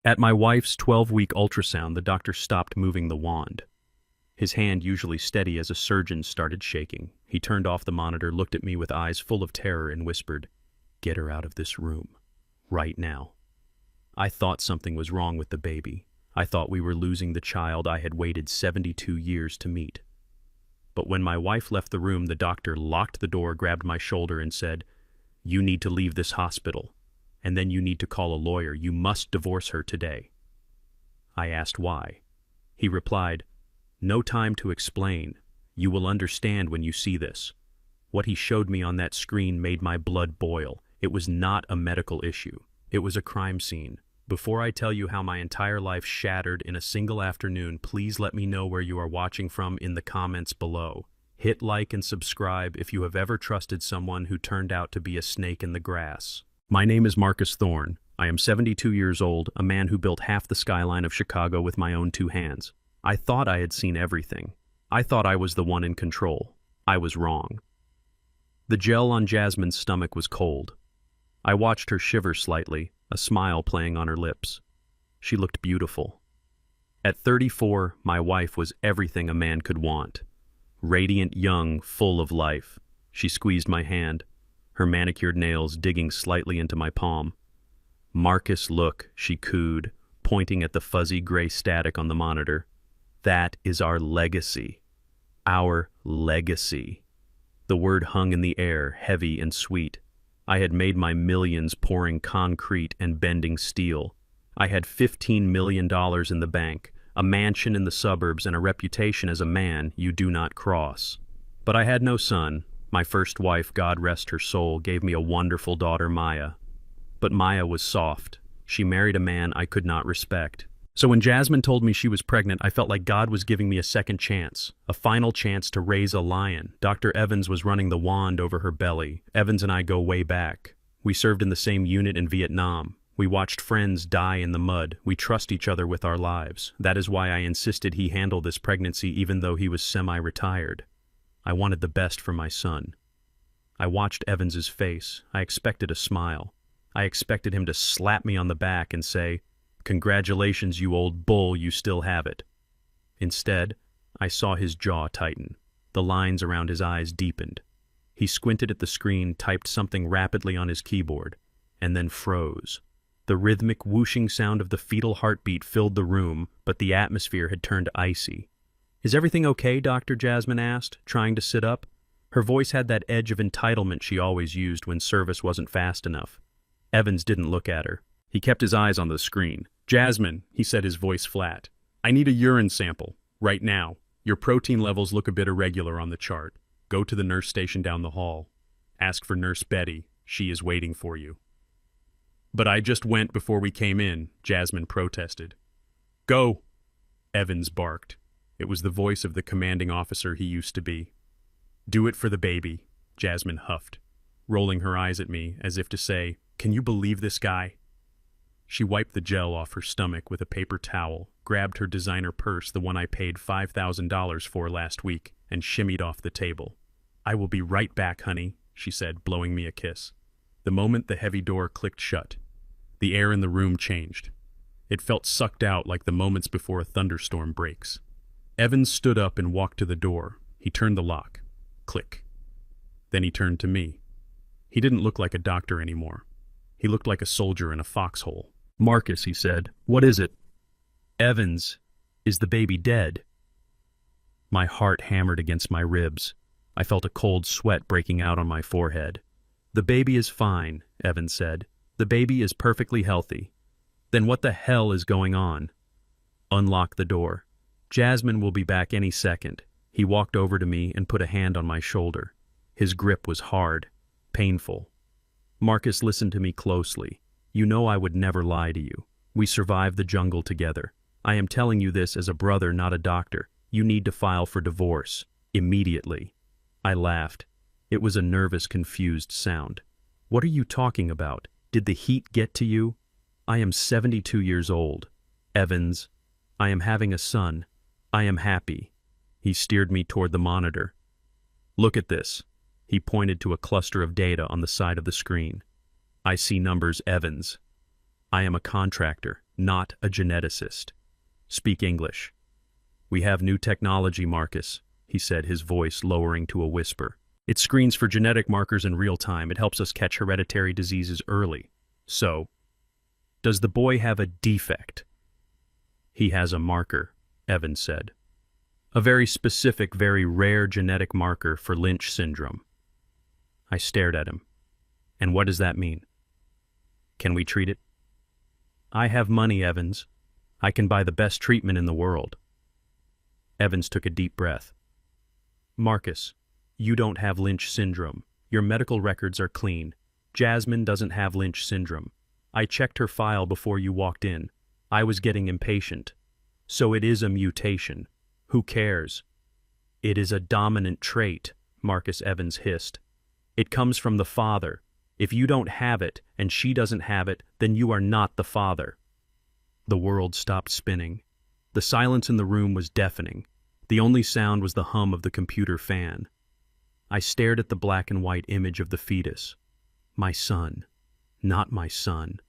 At my wife's 12-week ultrasound, the doctor stopped moving the wand. His hand, usually steady as a surgeon's, started shaking. He turned off the monitor, looked at me with eyes full of terror, and whispered, "Get her out of this room. Right now." I thought something was wrong with the baby. I thought we were losing the child I had waited 72 years to meet. But when my wife left the room, the doctor locked the door, grabbed my shoulder, and said, "You need to leave this hospital. And then you need to call a lawyer. You must divorce her today." I asked why. He replied, "No time to explain. You will understand when you see this." What he showed me on that screen made my blood boil. It was not a medical issue. It was a crime scene. Before I tell you how my entire life shattered in a single afternoon, please let me know where you are watching from in the comments below. Hit like and subscribe if you have ever trusted someone who turned out to be a snake in the grass. My name is Marcus Thorne. I am 72 years old, a man who built half the skyline of Chicago with my own two hands. I thought I had seen everything. I thought I was the one in control. I was wrong. The gel on Jasmine's stomach was cold. I watched her shiver slightly, a smile playing on her lips. She looked beautiful. At 34, my wife was everything a man could want. Radiant, young, full of life. She squeezed my hand, her manicured nails digging slightly into my palm. "Marcus, look," she cooed, pointing at the fuzzy gray static on the monitor. "That is our legacy. Our legacy." The word hung in the air, heavy and sweet. I had made my millions pouring concrete and bending steel. I had $15 million in the bank, a mansion in the suburbs, and a reputation as a man you do not cross. But I had no son. My first wife, God rest her soul, gave me a wonderful daughter, Maya. But Maya was soft. She married a man I could not respect. So when Jasmine told me she was pregnant, I felt like God was giving me a second chance, a final chance to raise a lion. Dr. Evans was running the wand over her belly. Evans and I go way back. We served in the same unit in Vietnam. We watched friends die in the mud. We trust each other with our lives. That is why I insisted he handle this pregnancy even though he was semi-retired. I wanted the best for my son. I watched Evans's face. I expected a smile. I expected him to slap me on the back and say, "Congratulations, you old bull, you still have it." Instead, I saw his jaw tighten. The lines around his eyes deepened. He squinted at the screen, typed something rapidly on his keyboard, and then froze. The rhythmic whooshing sound of the fetal heartbeat filled the room, but the atmosphere had turned icy. "Is everything okay, Dr. Jasmine asked, trying to sit up. Her voice had that edge of entitlement she always used when service wasn't fast enough. Evans didn't look at her. He kept his eyes on the screen. "Jasmine," he said, his voice flat, "I need a urine sample, right now. Your protein levels look a bit irregular on the chart. Go to the nurse station down the hall. Ask for Nurse Betty. She is waiting for you." "But I just went before we came in," Jasmine protested. "Go," Evans barked. It was the voice of the commanding officer he used to be. "Do it for the baby," Jasmine huffed, rolling her eyes at me as if to say, "Can you believe this guy?" She wiped the gel off her stomach with a paper towel, grabbed her designer purse, the one I paid $5,000 for last week, and shimmied off the table. "I will be right back, honey," she said, blowing me a kiss. The moment the heavy door clicked shut, the air in the room changed. It felt sucked out like the moments before a thunderstorm breaks. Evans stood up and walked to the door. He turned the lock. Click. Then he turned to me. He didn't look like a doctor anymore. He looked like a soldier in a foxhole. "Marcus," he said, "what is it?" "Evans, is the baby dead?" My heart hammered against my ribs. I felt a cold sweat breaking out on my forehead. "The baby is fine," Evans said. "The baby is perfectly healthy." "Then what the hell is going on?" "Unlock the door. Jasmine will be back any second." He walked over to me and put a hand on my shoulder. His grip was hard, painful. "Marcus, listen to me closely. You know I would never lie to you. We survived the jungle together. I am telling you this as a brother, not a doctor. You need to file for divorce. Immediately." I laughed. It was a nervous, confused sound. "What are you talking about? Did the heat get to you? I am 72 years old. Evans, I am having a son. I am happy." He steered me toward the monitor. "Look at this." He pointed to a cluster of data on the side of the screen. "I see numbers, Evans. I am a contractor. not a geneticist. Speak English. We have new technology, Marcus, he said, his voice lowering to a whisper. It screens for genetic markers in real time. It helps us catch hereditary diseases early. So, does the boy have a defect? He has a marker, Evans said. A very specific, very rare genetic marker for Lynch syndrome. I stared at him. And what does that mean? Can we treat it? I have money, Evans. I can buy the best treatment in the world. Evans took a deep breath. Marcus, you don't have Lynch syndrome. Your medical records are clean. Jasmine doesn't have Lynch syndrome. I checked her file before you walked in. I was getting impatient. So it is a mutation. Who cares? It is a dominant trait, Marcus Evans hissed. It comes from the father. If you don't have it and she doesn't have it, then you are not the father. The world stopped spinning. The silence in the room was deafening. The only sound was the hum of the computer fan. I stared at the black and white image of the fetus. My son. Not my son.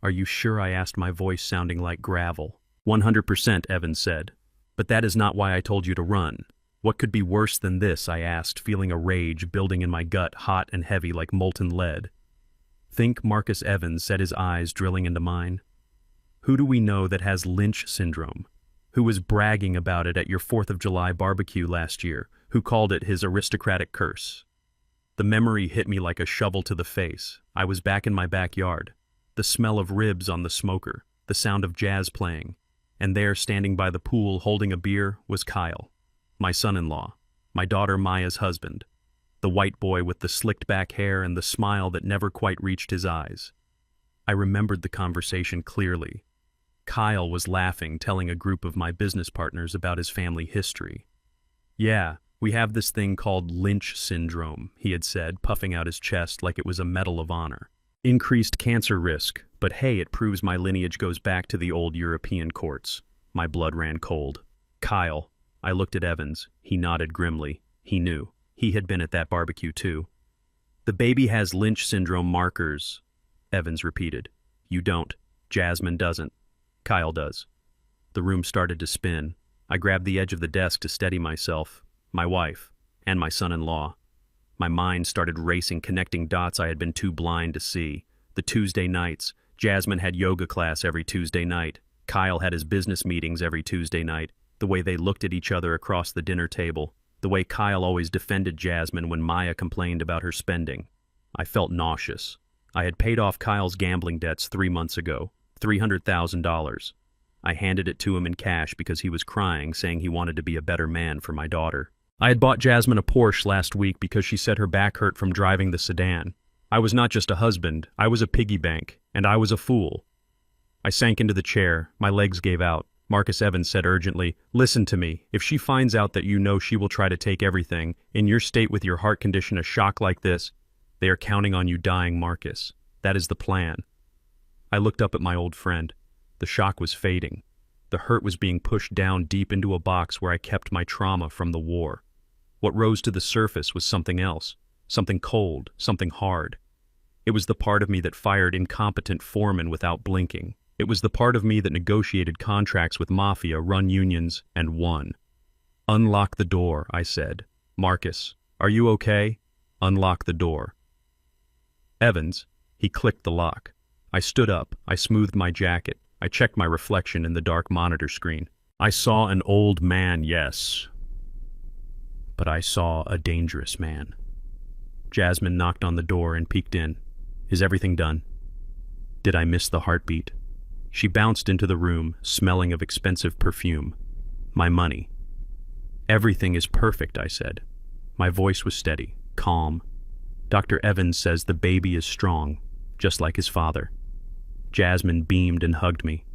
Are you sure? I asked, my voice sounding like gravel. 100%, Evans said. But that is not why I told you to run. What could be worse than this? I asked, feeling a rage building in my gut, hot and heavy like molten lead. Think, Marcus Evans said, his eyes drilling into mine. Who do we know that has Lynch syndrome? Who was bragging about it at your 4th of July barbecue last year? Who called it his aristocratic curse? The memory hit me like a shovel to the face. I was back in my backyard. The smell of ribs on the smoker, the sound of jazz playing, and there, standing by the pool holding a beer, was Kyle, my son-in-law, my daughter Maya's husband, the white boy with the slicked-back hair and the smile that never quite reached his eyes. I remembered the conversation clearly. Kyle was laughing, telling a group of my business partners about his family history. Yeah, we have this thing called Lynch syndrome, he had said, puffing out his chest like it was a medal of honor. Increased cancer risk, but hey, it proves my lineage goes back to the old European courts. My blood ran cold. Kyle. I looked at Evans. He nodded grimly. He knew. He had been at that barbecue too. The baby has Lynch syndrome markers, Evans repeated. You don't. Jasmine doesn't. Kyle does. The room started to spin. I grabbed the edge of the desk to steady myself, my wife, and my son-in-law. My mind started racing, connecting dots I had been too blind to see. The Tuesday nights. Jasmine had yoga class every Tuesday night. Kyle had his business meetings every Tuesday night. The way they looked at each other across the dinner table. The way Kyle always defended Jasmine when Maya complained about her spending. I felt nauseous. I had paid off Kyle's gambling debts 3 months ago. $300,000. I handed it to him in cash because he was crying, saying he wanted to be a better man for my daughter. I had bought Jasmine a Porsche last week because she said her back hurt from driving the sedan. I was not just a husband, I was a piggy bank, and I was a fool. I sank into the chair, my legs gave out. Marcus Evans said urgently, listen to me, if she finds out that you know she will try to take everything, in your state with your heart condition, a shock like this, they are counting on you dying, Marcus. That is the plan. I looked up at my old friend. The shock was fading. The hurt was being pushed down deep into a box where I kept my trauma from the war. What rose to the surface was something else, something cold, something hard. It was the part of me that fired incompetent foremen without blinking. It was the part of me that negotiated contracts with mafia, run unions, and won. Unlock the door, I said. Marcus, are you okay? Unlock the door. Evans, he clicked the lock. I stood up, I smoothed my jacket, I checked my reflection in the dark monitor screen. I saw an old man, yes. But I saw a dangerous man. Jasmine knocked on the door and peeked in. Is everything done? Did I miss the heartbeat? She bounced into the room, smelling of expensive perfume. My money. Everything is perfect, I said. My voice was steady, calm. Dr. Evans says the baby is strong, just like his father. Jasmine beamed and hugged me.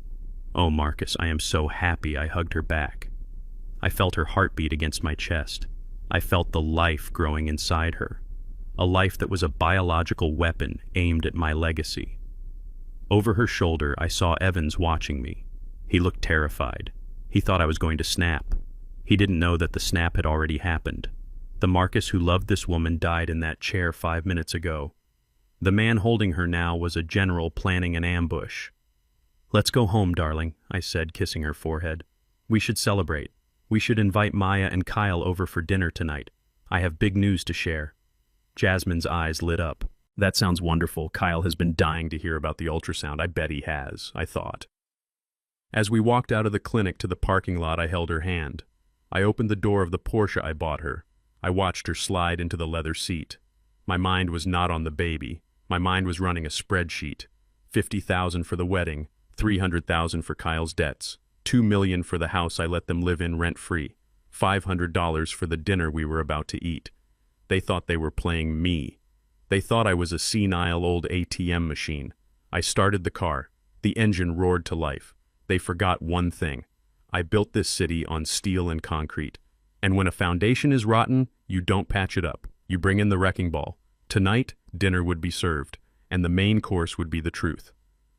Oh, Marcus, I am so happy. I hugged her back. I felt her heartbeat against my chest. I felt the life growing inside her. A life that was a biological weapon aimed at my legacy. Over her shoulder, I saw Evans watching me. He looked terrified. He thought I was going to snap. He didn't know that the snap had already happened. The Marcus who loved this woman died in that chair 5 minutes ago. The man holding her now was a general planning an ambush. "Let's go home, darling," I said, kissing her forehead. "We should celebrate. We should invite Maya and Kyle over for dinner tonight. I have big news to share." Jasmine's eyes lit up. "That sounds wonderful. Kyle has been dying to hear about the ultrasound. I bet he has," I thought. As we walked out of the clinic to the parking lot, I held her hand. I opened the door of the Porsche I bought her. I watched her slide into the leather seat. My mind was not on the baby. My mind was running a spreadsheet. $50,000 for the wedding, $300,000 for Kyle's debts, $2 million for the house I let them live in rent-free, $500 for the dinner we were about to eat. They thought they were playing me. They thought I was a senile old ATM machine. I started the car. The engine roared to life. They forgot one thing. I built this city on steel and concrete. And when a foundation is rotten, you don't patch it up. You bring in the wrecking ball. Tonight, dinner would be served, and the main course would be the truth.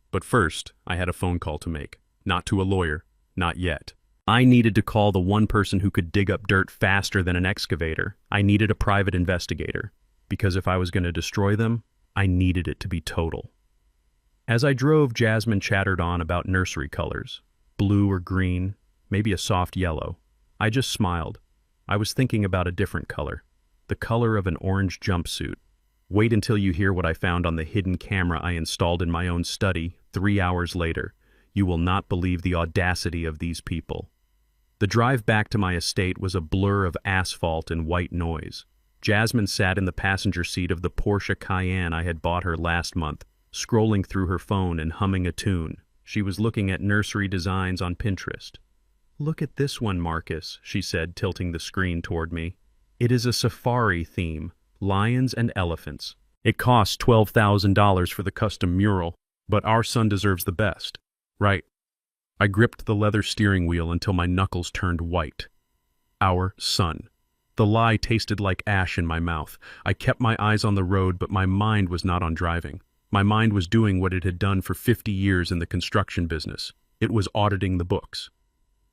But first, I had a phone call to make. Not to a lawyer. Not yet. I needed to call the one person who could dig up dirt faster than an excavator. I needed a private investigator. Because if I was going to destroy them, I needed it to be total. As I drove, Jasmine chattered on about nursery colors. Blue or green, maybe a soft yellow. I just smiled. I was thinking about a different color. The color of an orange jumpsuit. Wait until you hear what I found on the hidden camera I installed in my own study 3 hours later. You will not believe the audacity of these people. The drive back to my estate was a blur of asphalt and white noise. Jasmine sat in the passenger seat of the Porsche Cayenne I had bought her last month, scrolling through her phone and humming a tune. She was looking at nursery designs on Pinterest. "Look at this one, Marcus," she said, tilting the screen toward me. "It is a safari theme, lions and elephants. It costs $12,000 for the custom mural, but our son deserves the best." Right. I gripped the leather steering wheel until my knuckles turned white. Our son. The lie tasted like ash in my mouth. I kept my eyes on the road, but my mind was not on driving. My mind was doing what it had done for 50 years in the construction business. It was auditing the books.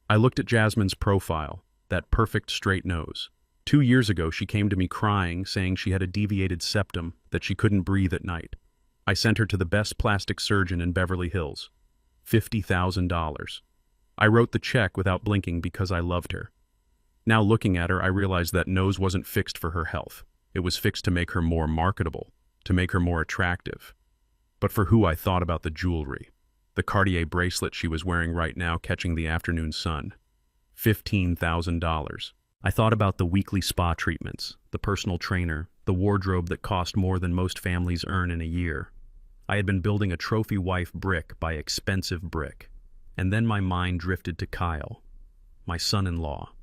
I looked at Jasmine's profile, that perfect straight nose. 2 years ago, she came to me crying, saying she had a deviated septum, that she couldn't breathe at night. I sent her to the best plastic surgeon in Beverly Hills. $50,000. I wrote the check without blinking because I loved her. Now looking at her, I realized that nose wasn't fixed for her health. It was fixed to make her more marketable, to make her more attractive. But for who I thought about the jewelry. The Cartier bracelet she was wearing right now catching the afternoon sun. $15,000. I thought about the weekly spa treatments, the personal trainer, the wardrobe that cost more than most families earn in a year. I had been building a trophy wife brick by expensive brick. And then my mind drifted to Kyle, my son-in-law,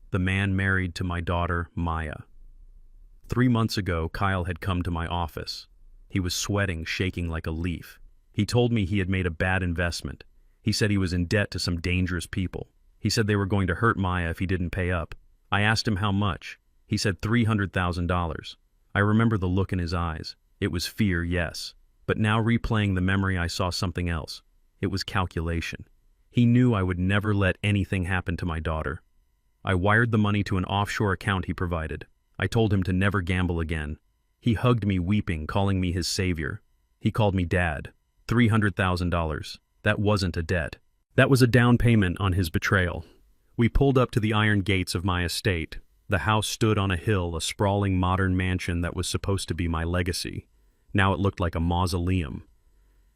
the man married to my daughter, Maya. 3 months ago, Kyle had come to my office. He was sweating, shaking like a leaf. He told me he had made a bad investment. He said he was in debt to some dangerous people. He said they were going to hurt Maya if he didn't pay up. I asked him how much. He said $300,000. I remember the look in his eyes. It was fear, yes. But now replaying the memory, I saw something else. It was calculation. He knew I would never let anything happen to my daughter. I wired the money to an offshore account he provided. I told him to never gamble again. He hugged me weeping, calling me his savior. He called me dad. $300,000. That wasn't a debt. That was a down payment on his betrayal. We pulled up to the iron gates of my estate. The house stood on a hill, a sprawling modern mansion that was supposed to be my legacy. Now it looked like a mausoleum.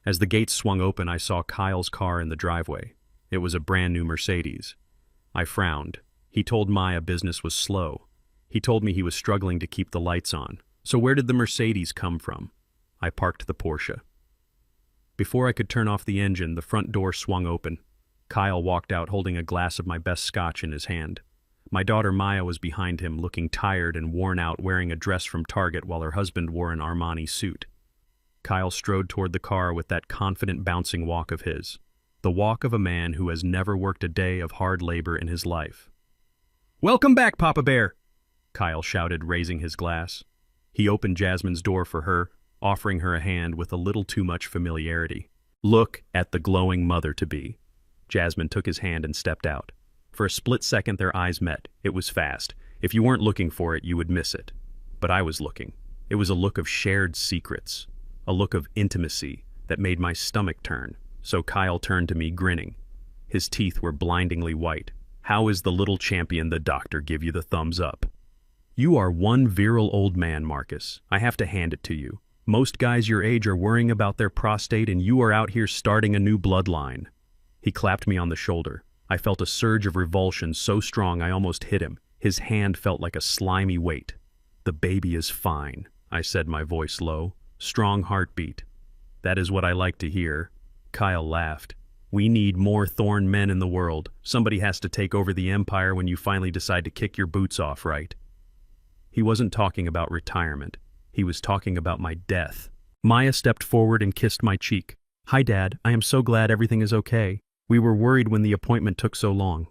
As the gates swung open, I saw Kyle's car in the driveway. It was a brand new Mercedes. I frowned. He told Maya business was slow. He told me he was struggling to keep the lights on. So where did the Mercedes come from? I parked the Porsche. Before I could turn off the engine, the front door swung open. Kyle walked out holding a glass of my best scotch in his hand. My daughter Maya was behind him, looking tired and worn out, wearing a dress from Target while her husband wore an Armani suit. Kyle strode toward the car with that confident bouncing walk of his. The walk of a man who has never worked a day of hard labor in his life. "Welcome back, Papa Bear!" Kyle shouted, raising his glass. He opened Jasmine's door for her, offering her a hand with a little too much familiarity. Look at the glowing mother-to-be. Jasmine took his hand and stepped out. For a split second, their eyes met. It was fast. If you weren't looking for it, you would miss it. But I was looking. It was a look of shared secrets, a look of intimacy that made my stomach turn. So Kyle turned to me, grinning. His teeth were blindingly white. "How is the little champion the doctor give you the thumbs up?" "You are one virile old man, Marcus. I have to hand it to you. Most guys your age are worrying about their prostate, and you are out here starting a new bloodline." He clapped me on the shoulder. I felt a surge of revulsion so strong I almost hit him. His hand felt like a slimy weight. "The baby is fine," I said, my voice low. "Strong heartbeat." "That is what I like to hear." Kyle laughed. "We need more Thorn men in the world. Somebody has to take over the empire when you finally decide to kick your boots off, right?" He wasn't talking about retirement. He was talking about my death. Maya stepped forward and kissed my cheek. "Hi, Dad. I am so glad everything is okay. We were worried when the appointment took so long."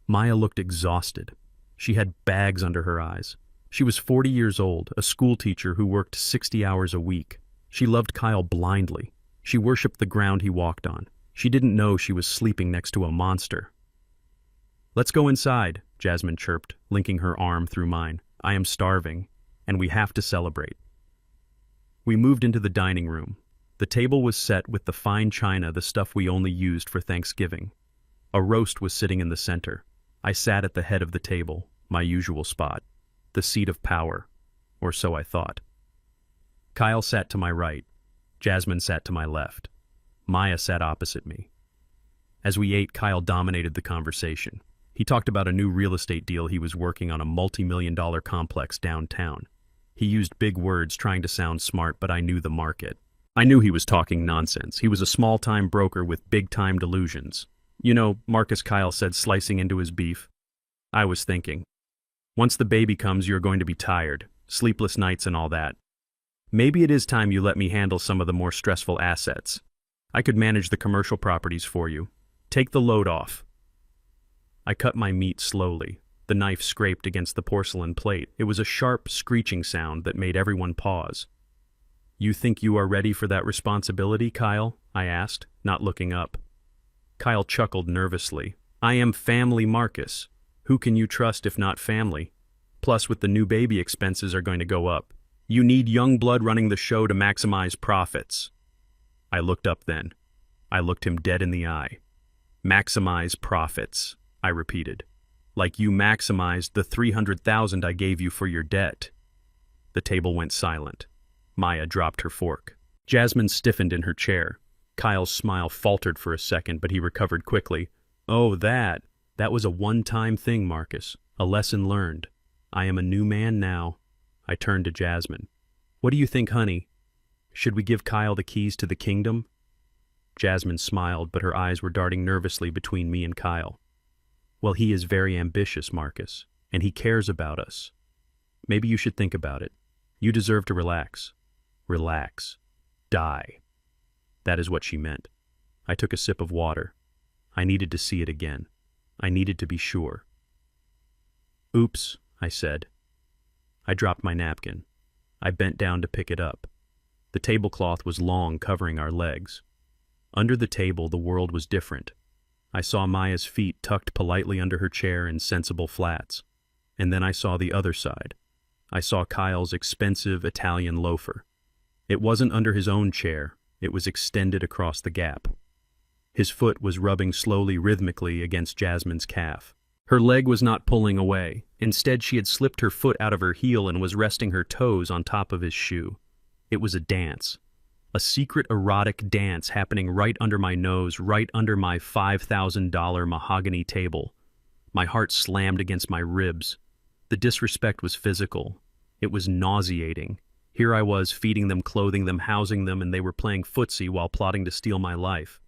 Maya looked exhausted. She had bags under her eyes. She was 40 years old, a school teacher who worked 60 hours a week. She loved Kyle blindly. She worshipped the ground he walked on. She didn't know she was sleeping next to a monster. "Let's go inside," Jasmine chirped, linking her arm through mine. "I am starving, and we have to celebrate." We moved into the dining room. The table was set with the fine china, the stuff we only used for Thanksgiving. A roast was sitting in the center. I sat at the head of the table, my usual spot, the seat of power, or so I thought. Kyle sat to my right. Jasmine sat to my left. Maya sat opposite me. As we ate, Kyle dominated the conversation. He talked about a new real estate deal he was working on, a multi-million-dollar complex downtown. He used big words trying to sound smart, but I knew the market. I knew he was talking nonsense. He was a small-time broker with big-time delusions. "You know," Marcus, Kyle said, slicing into his beef. I was thinking, once the baby comes, you're going to be tired, sleepless nights and all that. Maybe it is time you let me handle some of the more stressful assets. I could manage the commercial properties for you. Take the load off." I cut my meat slowly. The knife scraped against the porcelain plate. It was a sharp, screeching sound that made everyone pause. "You think you are ready for that responsibility, Kyle?" I asked, not looking up. Kyle chuckled nervously. "I am family, Marcus. Who can you trust if not family? Plus, with the new baby, expenses are going to go up. You need young blood running the show to maximize profits." I looked up then. I looked him dead in the eye. "Maximize profits," I repeated. "Like you maximized the $300,000 I gave you for your debt." The table went silent. Maya dropped her fork. Jasmine stiffened in her chair. Kyle's smile faltered for a second, but he recovered quickly. "Oh, that was a one-time thing, Marcus. A lesson learned. I am a new man now." I turned to Jasmine. "What do you think, honey? Should we give Kyle the keys to the kingdom?" Jasmine smiled, but her eyes were darting nervously between me and Kyle. "Well, he is very ambitious, Marcus, and he cares about us. Maybe you should think about it. You deserve to relax." Relax. Die. That is what she meant. I took a sip of water. I needed to see it again. I needed to be sure. "Oops," I said. I dropped my napkin. I bent down to pick it up. The tablecloth was long, covering our legs. Under the table, the world was different. I saw Maya's feet tucked politely under her chair in sensible flats. And then I saw the other side. I saw Kyle's expensive Italian loafer. It wasn't under his own chair. It was extended across the gap. His foot was rubbing slowly, rhythmically against Jasmine's calf. Her leg was not pulling away. Instead, she had slipped her foot out of her heel and was resting her toes on top of his shoe. It was a dance. A secret erotic dance happening right under my nose, right under my $5,000 mahogany table. My heart slammed against my ribs. The disrespect was physical. It was nauseating. Here I was, feeding them, clothing them, housing them, and they were playing footsie while plotting to steal my life.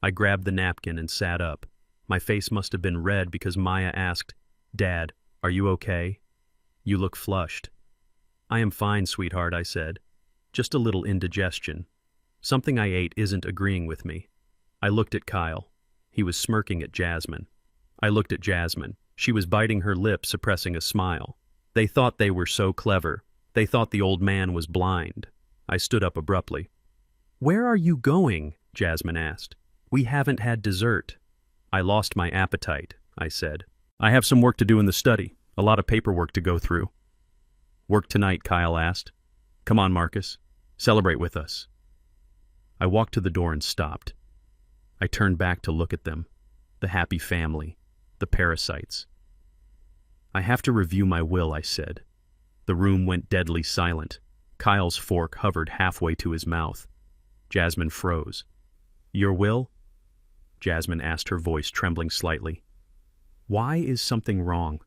I grabbed the napkin and sat up. My face must have been red because Maya asked, "Dad, are you okay? You look flushed." "I am fine, sweetheart," I said. "Just a little indigestion. Something I ate isn't agreeing with me." I looked at Kyle. He was smirking at Jasmine. I looked at Jasmine. She was biting her lip, suppressing a smile. They thought they were so clever. They thought the old man was blind. I stood up abruptly. "Where are you going?" Jasmine asked. "We haven't had dessert." "I lost my appetite," I said. "I have some work to do in the study, a lot of paperwork to go through." "Work tonight?" Kyle asked. "Come on, Marcus. Celebrate with us." I walked to the door and stopped. I turned back to look at them. The happy family. The parasites. "I have to review my will," I said. The room went deadly silent. Kyle's fork hovered halfway to his mouth. Jasmine froze. "Your will?" Jasmine asked, her voice trembling slightly. "Why is something wrong?"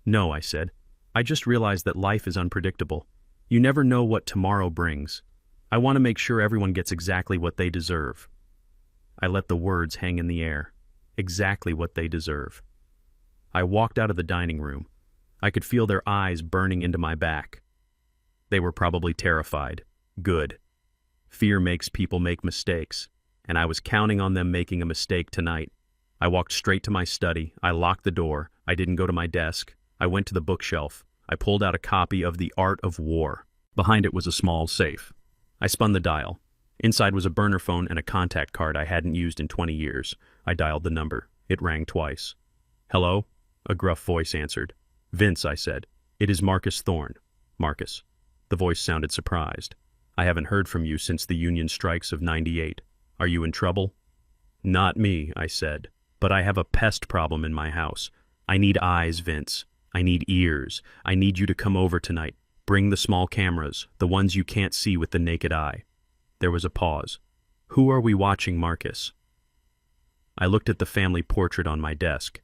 "No," I said. "I just realized that life is unpredictable. You never know what tomorrow brings. I want to make sure everyone gets exactly what they deserve." I let the words hang in the air. Exactly what they deserve. I walked out of the dining room. I could feel their eyes burning into my back. They were probably terrified. Good. Fear makes people make mistakes, and I was counting on them making a mistake tonight. I walked straight to my study. I locked the door. I didn't go to my desk. I went to the bookshelf. I pulled out a copy of The Art of War. Behind it was a small safe. I spun the dial. Inside was a burner phone and a contact card I hadn't used in 20 years. I dialed the number. It rang twice. "Hello?" A gruff voice answered. "Vince," I said. "It is Marcus Thorne." "Marcus." The voice sounded surprised. "I haven't heard from you since the Union strikes of '98. Are you in trouble?" "Not me," I said. "But I have a pest problem in my house. I need eyes, Vince. I need ears. I need you to come over tonight. Bring the small cameras, the ones you can't see with the naked eye." There was a pause. "Who are we watching, Marcus?" I looked at the family portrait on my desk.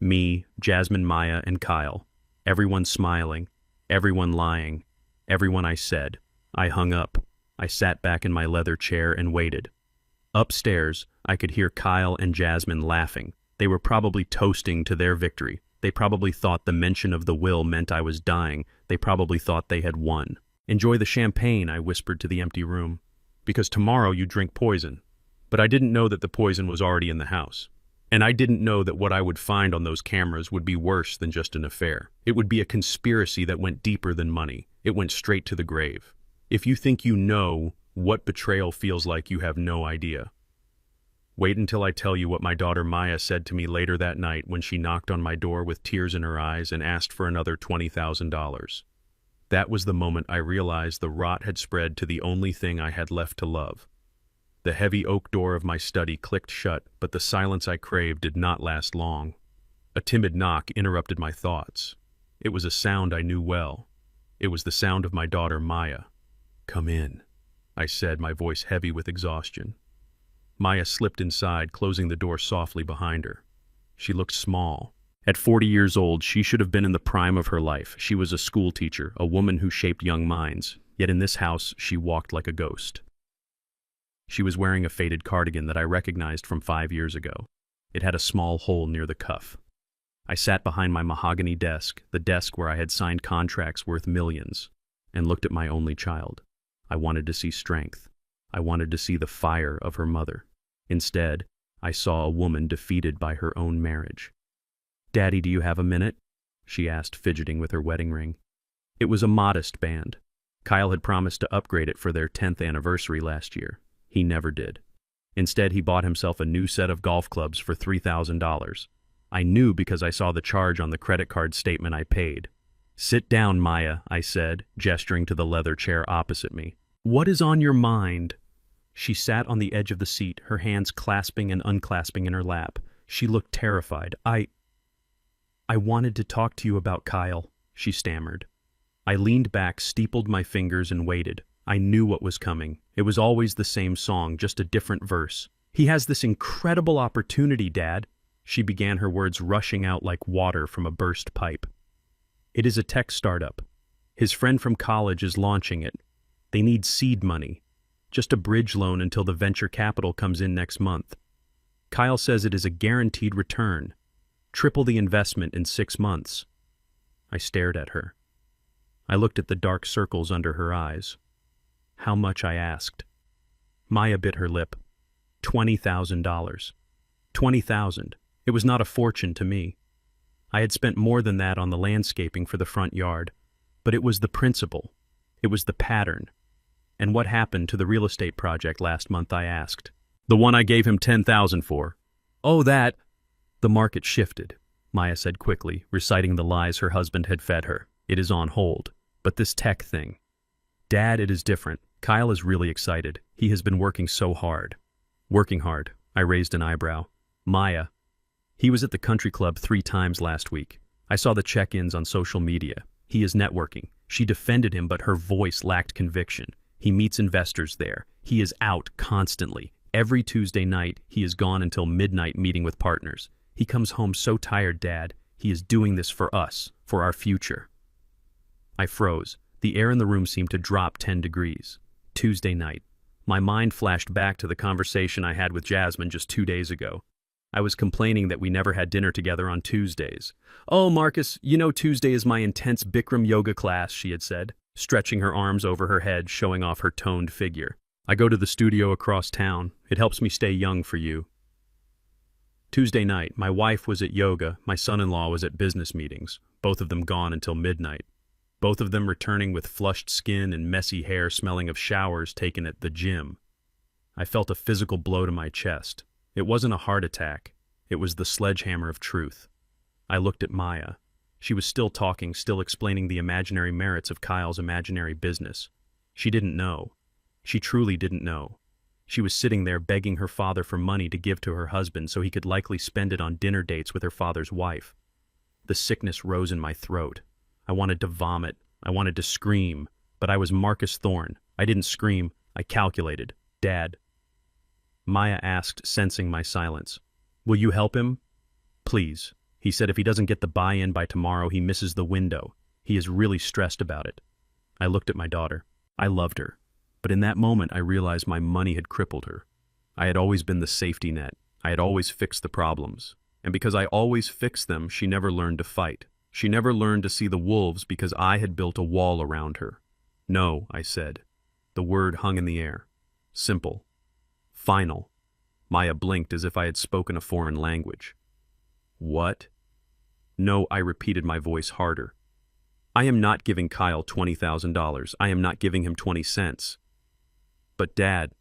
Me, Jasmine, Maya, and Kyle. Everyone smiling. Everyone lying. Everyone I said. I hung up. I sat back in my leather chair and waited. Upstairs, I could hear Kyle and Jasmine laughing. They were probably toasting to their victory. They probably thought the mention of the will meant I was dying. They probably thought they had won. "Enjoy the champagne," I whispered to the empty room. "Because tomorrow you drink poison." But I didn't know that the poison was already in the house. And I didn't know that what I would find on those cameras would be worse than just an affair. It would be a conspiracy that went deeper than money. It went straight to the grave. If you think you know what betrayal feels like, you have no idea. Wait until I tell you what my daughter Maya said to me later that night when she knocked on my door with tears in her eyes and asked for another $20,000. That was the moment I realized the rot had spread to the only thing I had left to love. The heavy oak door of my study clicked shut, but the silence I craved did not last long. A timid knock interrupted my thoughts. It was a sound I knew well. It was the sound of my daughter Maya. "Come in," I said, my voice heavy with exhaustion. Maya slipped inside, closing the door softly behind her. She looked small. At 40 years old, she should have been in the prime of her life. She was a school teacher, a woman who shaped young minds. Yet in this house, she walked like a ghost. She was wearing a faded cardigan that I recognized from 5 years ago. It had a small hole near the cuff. I sat behind my mahogany desk, the desk where I had signed contracts worth millions, and looked at my only child. I wanted to see strength. I wanted to see the fire of her mother. Instead, I saw a woman defeated by her own marriage. "Daddy, do you have a minute?" she asked, fidgeting with her wedding ring. It was a modest band. Kyle had promised to upgrade it for their 10th anniversary last year. He never did. Instead, he bought himself a new set of golf clubs for $3,000. I knew because I saw the charge on the credit card statement I paid. "Sit down, Maya," I said, gesturing to the leather chair opposite me. "What is on your mind?" She sat on the edge of the seat, her hands clasping and unclasping in her lap. She looked terrified. I wanted to talk to you about Kyle," she stammered. I leaned back, steepled my fingers, and waited. I knew what was coming. It was always the same song, just a different verse. "He has this incredible opportunity, Dad." She began, her words rushing out like water from a burst pipe. "It is a tech startup. His friend from college is launching it. They need seed money. Just a bridge loan until the venture capital comes in next month. Kyle says it is a guaranteed return. Triple the investment in 6 months." I stared at her. I looked at the dark circles under her eyes. "How much?" I asked. Maya bit her lip. $20,000. 20,000. It was not a fortune to me. I had spent more than that on the landscaping for the front yard, but it was the principle. It was the pattern. "And what happened to the real estate project last month?" I asked. "The one I gave him $10,000 for." "Oh, that—" "The market shifted," Maya said quickly, reciting the lies her husband had fed her. "It is on hold. But this tech thing. Dad, it is different. Kyle is really excited. He has been working so hard. Working hard. I raised an eyebrow. Maya. He was at the country club 3 times last week. I saw the check-ins on social media. He is networking. She defended him, but her voice lacked conviction. He meets investors there. He is out constantly. Every Tuesday night, he is gone until midnight meeting with partners. He comes home so tired, Dad. He is doing this for us, for our future. I froze. The air in the room seemed to drop 10 degrees. Tuesday night. My mind flashed back to the conversation I had with Jasmine just 2 days ago. I was complaining that we never had dinner together on Tuesdays. "Oh, Marcus, you know Tuesday is my intense Bikram yoga class," she had said, stretching her arms over her head, showing off her toned figure. "I go to the studio across town. It helps me stay young for you." Tuesday night, my wife was at yoga, my son-in-law was at business meetings, both of them gone until midnight. Both of them returning with flushed skin and messy hair smelling of showers taken at the gym. I felt a physical blow to my chest. It wasn't a heart attack. It was the sledgehammer of truth. I looked at Maya. She was still talking, still explaining the imaginary merits of Kyle's imaginary business. She didn't know. She truly didn't know. She was sitting there begging her father for money to give to her husband so he could likely spend it on dinner dates with her father's wife. The sickness rose in my throat. I wanted to vomit. I wanted to scream. But I was Marcus Thorne. I didn't scream. I calculated. "Dad." Maya asked, sensing my silence. "Will you help him?" "Please." He said if he doesn't get the buy-in by tomorrow, he misses the window. He is really stressed about it. I looked at my daughter. I loved her. But in that moment, I realized my money had crippled her. I had always been the safety net. I had always fixed the problems. And because I always fixed them, she never learned to fight. She never learned to see the wolves because I had built a wall around her. "No," I said. The word hung in the air. Simple. Final. Maya blinked as if I had spoken a foreign language. "What?" "No," I repeated, my voice harder. "I am not giving Kyle $20,000. I am not giving him 20 cents. "But Dad,"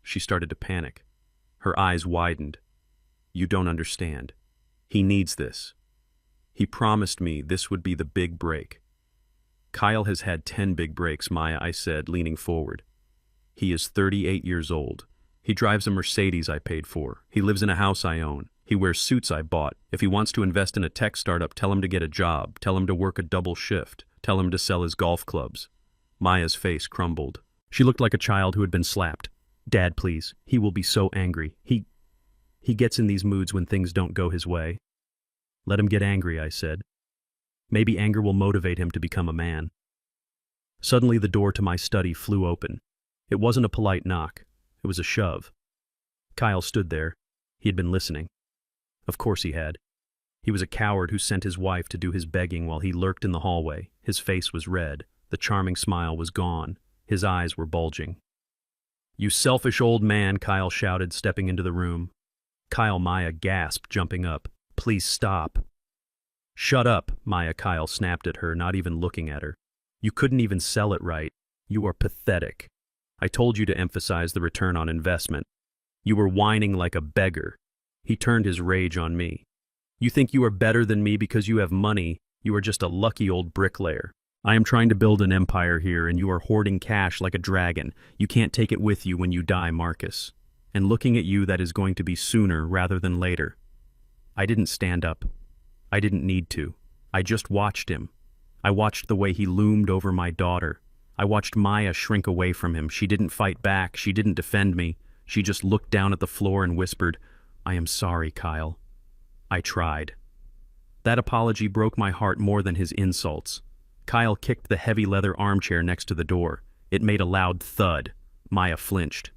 she started to panic. Her eyes widened. "You don't understand. He needs this. He promised me this would be the big break." "Kyle has had 10 big breaks, Maya," I said, leaning forward. "He is 38 years old. He drives a Mercedes I paid for. He lives in a house I own. He wears suits I bought. If he wants to invest in a tech startup, tell him to get a job. Tell him to work a double shift. Tell him to sell his golf clubs." Maya's face crumbled. She looked like a child who had been slapped. "Dad, please. He will be so angry. He gets in these moods when things don't go his way." "Let him get angry," I said. "Maybe anger will motivate him to become a man." Suddenly the door to my study flew open. It wasn't a polite knock. It was a shove. Kyle stood there. He had been listening. Of course he had. He was a coward who sent his wife to do his begging while he lurked in the hallway. His face was red. The charming smile was gone. His eyes were bulging. "You selfish old man," Kyle shouted, stepping into the room. "Kyle," Maya gasped, jumping up. "Please stop." "Shut up," Maya. Kyle snapped at her, not even looking at her. "You couldn't even sell it right. You are pathetic. I told you to emphasize the return on investment. You were whining like a beggar." He turned his rage on me. "You think you are better than me because you have money. You are just a lucky old bricklayer. I am trying to build an empire here, and you are hoarding cash like a dragon. You can't take it with you when you die, Marcus. And looking at you, that is going to be sooner rather than later." I didn't stand up. I didn't need to. I just watched him. I watched the way he loomed over my daughter. I watched Maya shrink away from him. She didn't fight back. She didn't defend me. She just looked down at the floor and whispered, "I am sorry, Kyle." I tried. That apology broke my heart more than his insults. Kyle kicked the heavy leather armchair next to the door. It made a loud thud. Maya flinched.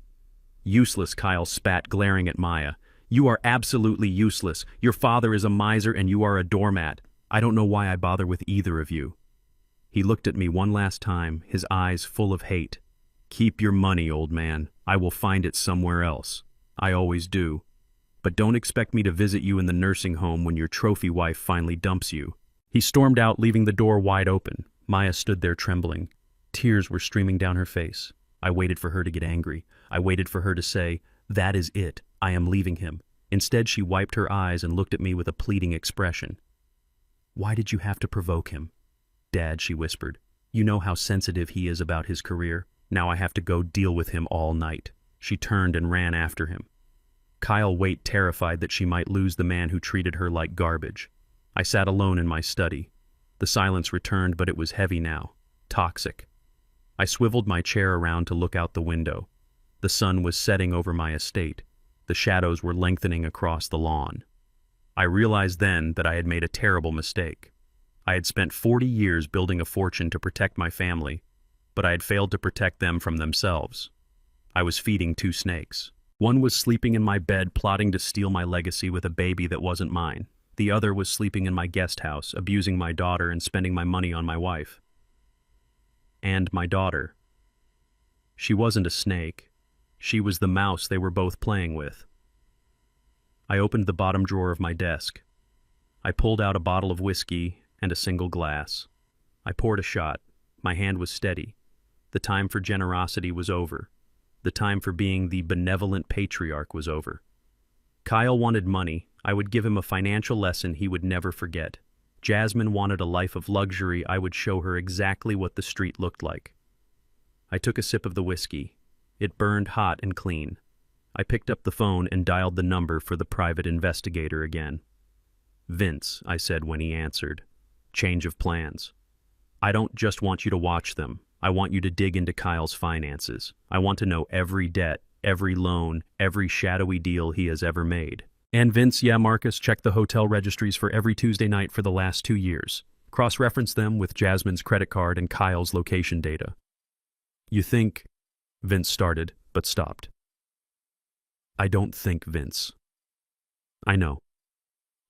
"Useless," Kyle spat, glaring at Maya. "You are absolutely useless. Your father is a miser and you are a doormat. I don't know why I bother with either of you." He looked at me one last time, his eyes full of hate. "Keep your money, old man. I will find it somewhere else. I always do. But don't expect me to visit you in the nursing home when your trophy wife finally dumps you." He stormed out, leaving the door wide open. Maya stood there trembling. Tears were streaming down her face. I waited for her to get angry. I waited for her to say, "That is it. I am leaving him." Instead, she wiped her eyes and looked at me with a pleading expression. "Why did you have to provoke him?" "Dad," she whispered, "you know how sensitive he is about his career. Now I have to go deal with him all night." She turned and ran after him. Kyle waited, terrified that she might lose the man who treated her like garbage. I sat alone in my study. The silence returned, but it was heavy now, toxic. I swiveled my chair around to look out the window. The sun was setting over my estate. The shadows were lengthening across the lawn. I realized then that I had made a terrible mistake. I had spent 40 years building a fortune to protect my family, but I had failed to protect them from themselves. I was feeding two snakes. One was sleeping in my bed, plotting to steal my legacy with a baby that wasn't mine. The other was sleeping in my guest house, abusing my daughter and spending my money on my wife. And my daughter. She wasn't a snake. She was the mouse they were both playing with. I opened the bottom drawer of my desk. I pulled out a bottle of whiskey and a single glass. I poured a shot. My hand was steady. The time for generosity was over. The time for being the benevolent patriarch was over. Kyle wanted money. I would give him a financial lesson he would never forget. Jasmine wanted a life of luxury. I would show her exactly what the street looked like. I took a sip of the whiskey. It burned hot and clean. I picked up the phone and dialed the number for the private investigator again. "Vince," I said when he answered. "Change of plans. I don't just want you to watch them. I want you to dig into Kyle's finances. I want to know every debt, every loan, every shadowy deal he has ever made." "And Vince, yeah, Marcus, check the hotel registries for every Tuesday night for the last 2 years. Cross-reference them with Jasmine's credit card and Kyle's location data." "You think—" Vince started, but stopped. "I don't think, Vince. I know.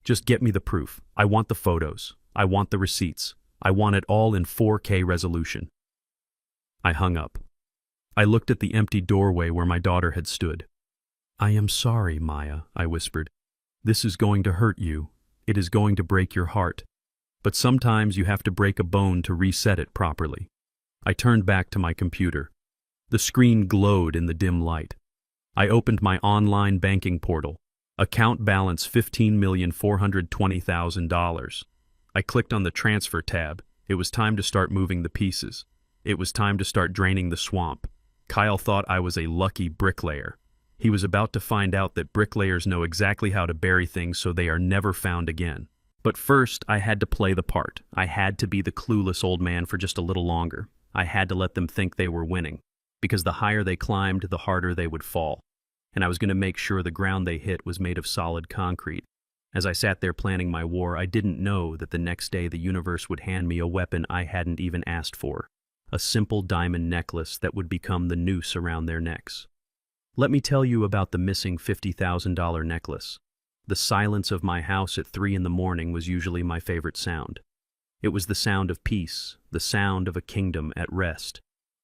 Just get me the proof. I want the photos. I want the receipts. I want it all in 4K resolution." I hung up. I looked at the empty doorway where my daughter had stood. "I am sorry, Maya," I whispered. "This is going to hurt you. It is going to break your heart. But sometimes you have to break a bone to reset it properly." I turned back to my computer. The screen glowed in the dim light. I opened my online banking portal. Account balance $15,420,000. I clicked on the transfer tab. It was time to start moving the pieces. It was time to start draining the swamp. Kyle thought I was a lucky bricklayer. He was about to find out that bricklayers know exactly how to bury things so they are never found again. But first, I had to play the part. I had to be the clueless old man for just a little longer. I had to let them think they were winning, because the higher they climbed, the harder they would fall. And I was going to make sure the ground they hit was made of solid concrete. As I sat there planning my war, I didn't know that the next day the universe would hand me a weapon I hadn't even asked for. A simple diamond necklace that would become the noose around their necks. Let me tell you about the missing $50,000 necklace. The silence of my house at 3 in the morning was usually my favorite sound. It was the sound of peace, the sound of a kingdom at rest.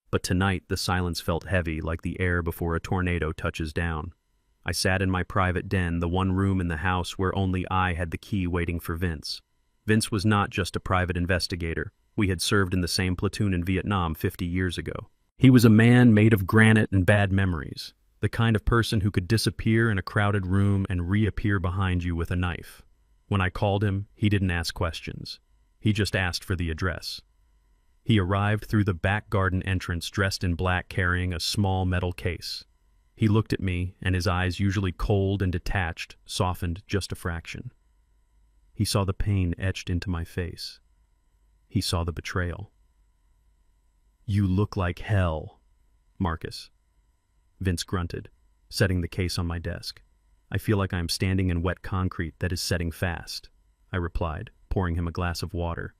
But tonight the silence felt heavy, like the air before a tornado touches down. I sat in my private den, the one room in the house where only I had the key, waiting for Vince. Vince was not just a private investigator. We had served in the same platoon in Vietnam 50 years ago. He was a man made of granite and bad memories, the kind of person who could disappear in a crowded room and reappear behind you with a knife. When I called him, he didn't ask questions. He just asked for the address. He arrived through the back garden entrance dressed in black, carrying a small metal case. He looked at me, and his eyes, usually cold and detached, softened just a fraction. He saw the pain etched into my face. He saw the betrayal. "You look like hell, Marcus," Vince grunted, setting the case on my desk. "I feel like I am standing in wet concrete that is setting fast," I replied, pouring him a glass of water.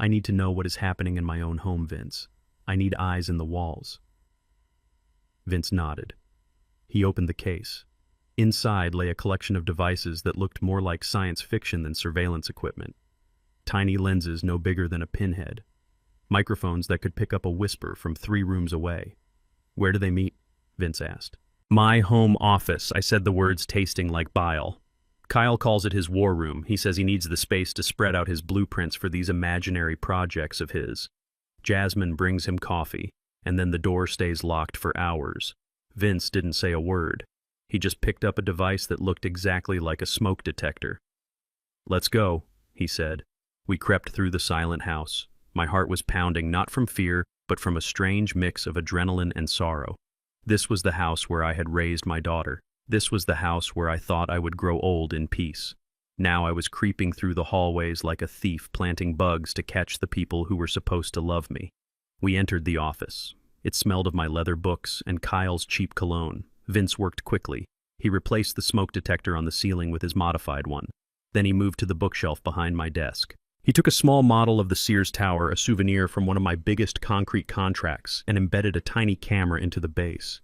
"I need to know what is happening in my own home, Vince. I need eyes in the walls." Vince nodded. He opened the case. Inside lay a collection of devices that looked more like science fiction than surveillance equipment. Tiny lenses no bigger than a pinhead. Microphones that could pick up a whisper from 3 rooms away. "Where do they meet?" Vince asked. "My home office," I said, the words tasting like bile. "Kyle calls it his war room. He says he needs the space to spread out his blueprints for these imaginary projects of his. Jasmine brings him coffee, and then the door stays locked for hours. Vince didn't say a word. He just picked up a device that looked exactly like a smoke detector. "Let's go," he said. We crept through the silent house. My heart was pounding, not from fear, but from a strange mix of adrenaline and sorrow. This was the house where I had raised my daughter. This was the house where I thought I would grow old in peace. Now I was creeping through the hallways like a thief, planting bugs to catch the people who were supposed to love me. We entered the office. It smelled of my leather books and Kyle's cheap cologne. Vince worked quickly. He replaced the smoke detector on the ceiling with his modified one. Then he moved to the bookshelf behind my desk. He took a small model of the Sears Tower, a souvenir from one of my biggest concrete contracts, and embedded a tiny camera into the base.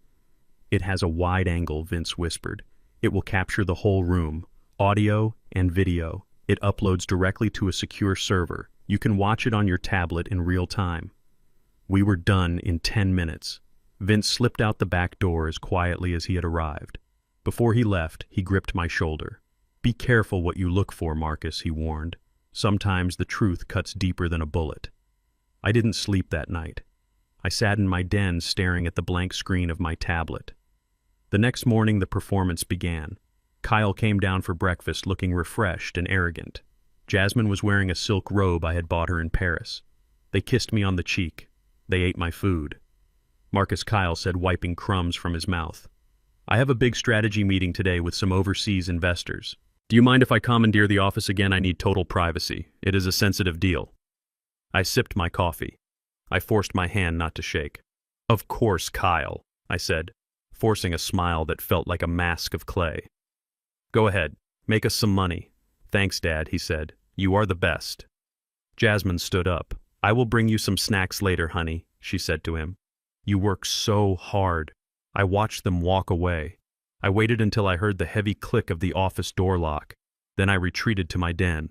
"It has a wide angle," Vince whispered. "It will capture the whole room, audio and video. It uploads directly to a secure server. You can watch it on your tablet in real time." We were done in 10 minutes. Vince slipped out the back door as quietly as he had arrived. Before he left, he gripped my shoulder. "Be careful what you look for, Marcus," he warned. "Sometimes the truth cuts deeper than a bullet." I didn't sleep that night. I sat in my den staring at the blank screen of my tablet. The next morning the performance began. Kyle came down for breakfast looking refreshed and arrogant. Jasmine was wearing a silk robe I had bought her in Paris. They kissed me on the cheek. They ate my food. Marcus, Kyle said, wiping crumbs from his mouth. "I have a big strategy meeting today with some overseas investors. Do you mind if I commandeer the office again? I need total privacy. It is a sensitive deal." I sipped my coffee. I forced my hand not to shake. "Of course, Kyle," I said, forcing a smile that felt like a mask of clay. "Go ahead. Make us some money." "Thanks, Dad," he said. "You are the best." Jasmine stood up. "I will bring you some snacks later, honey," she said to him. "You work so hard." I watched them walk away. I waited until I heard the heavy click of the office door lock. Then I retreated to my den.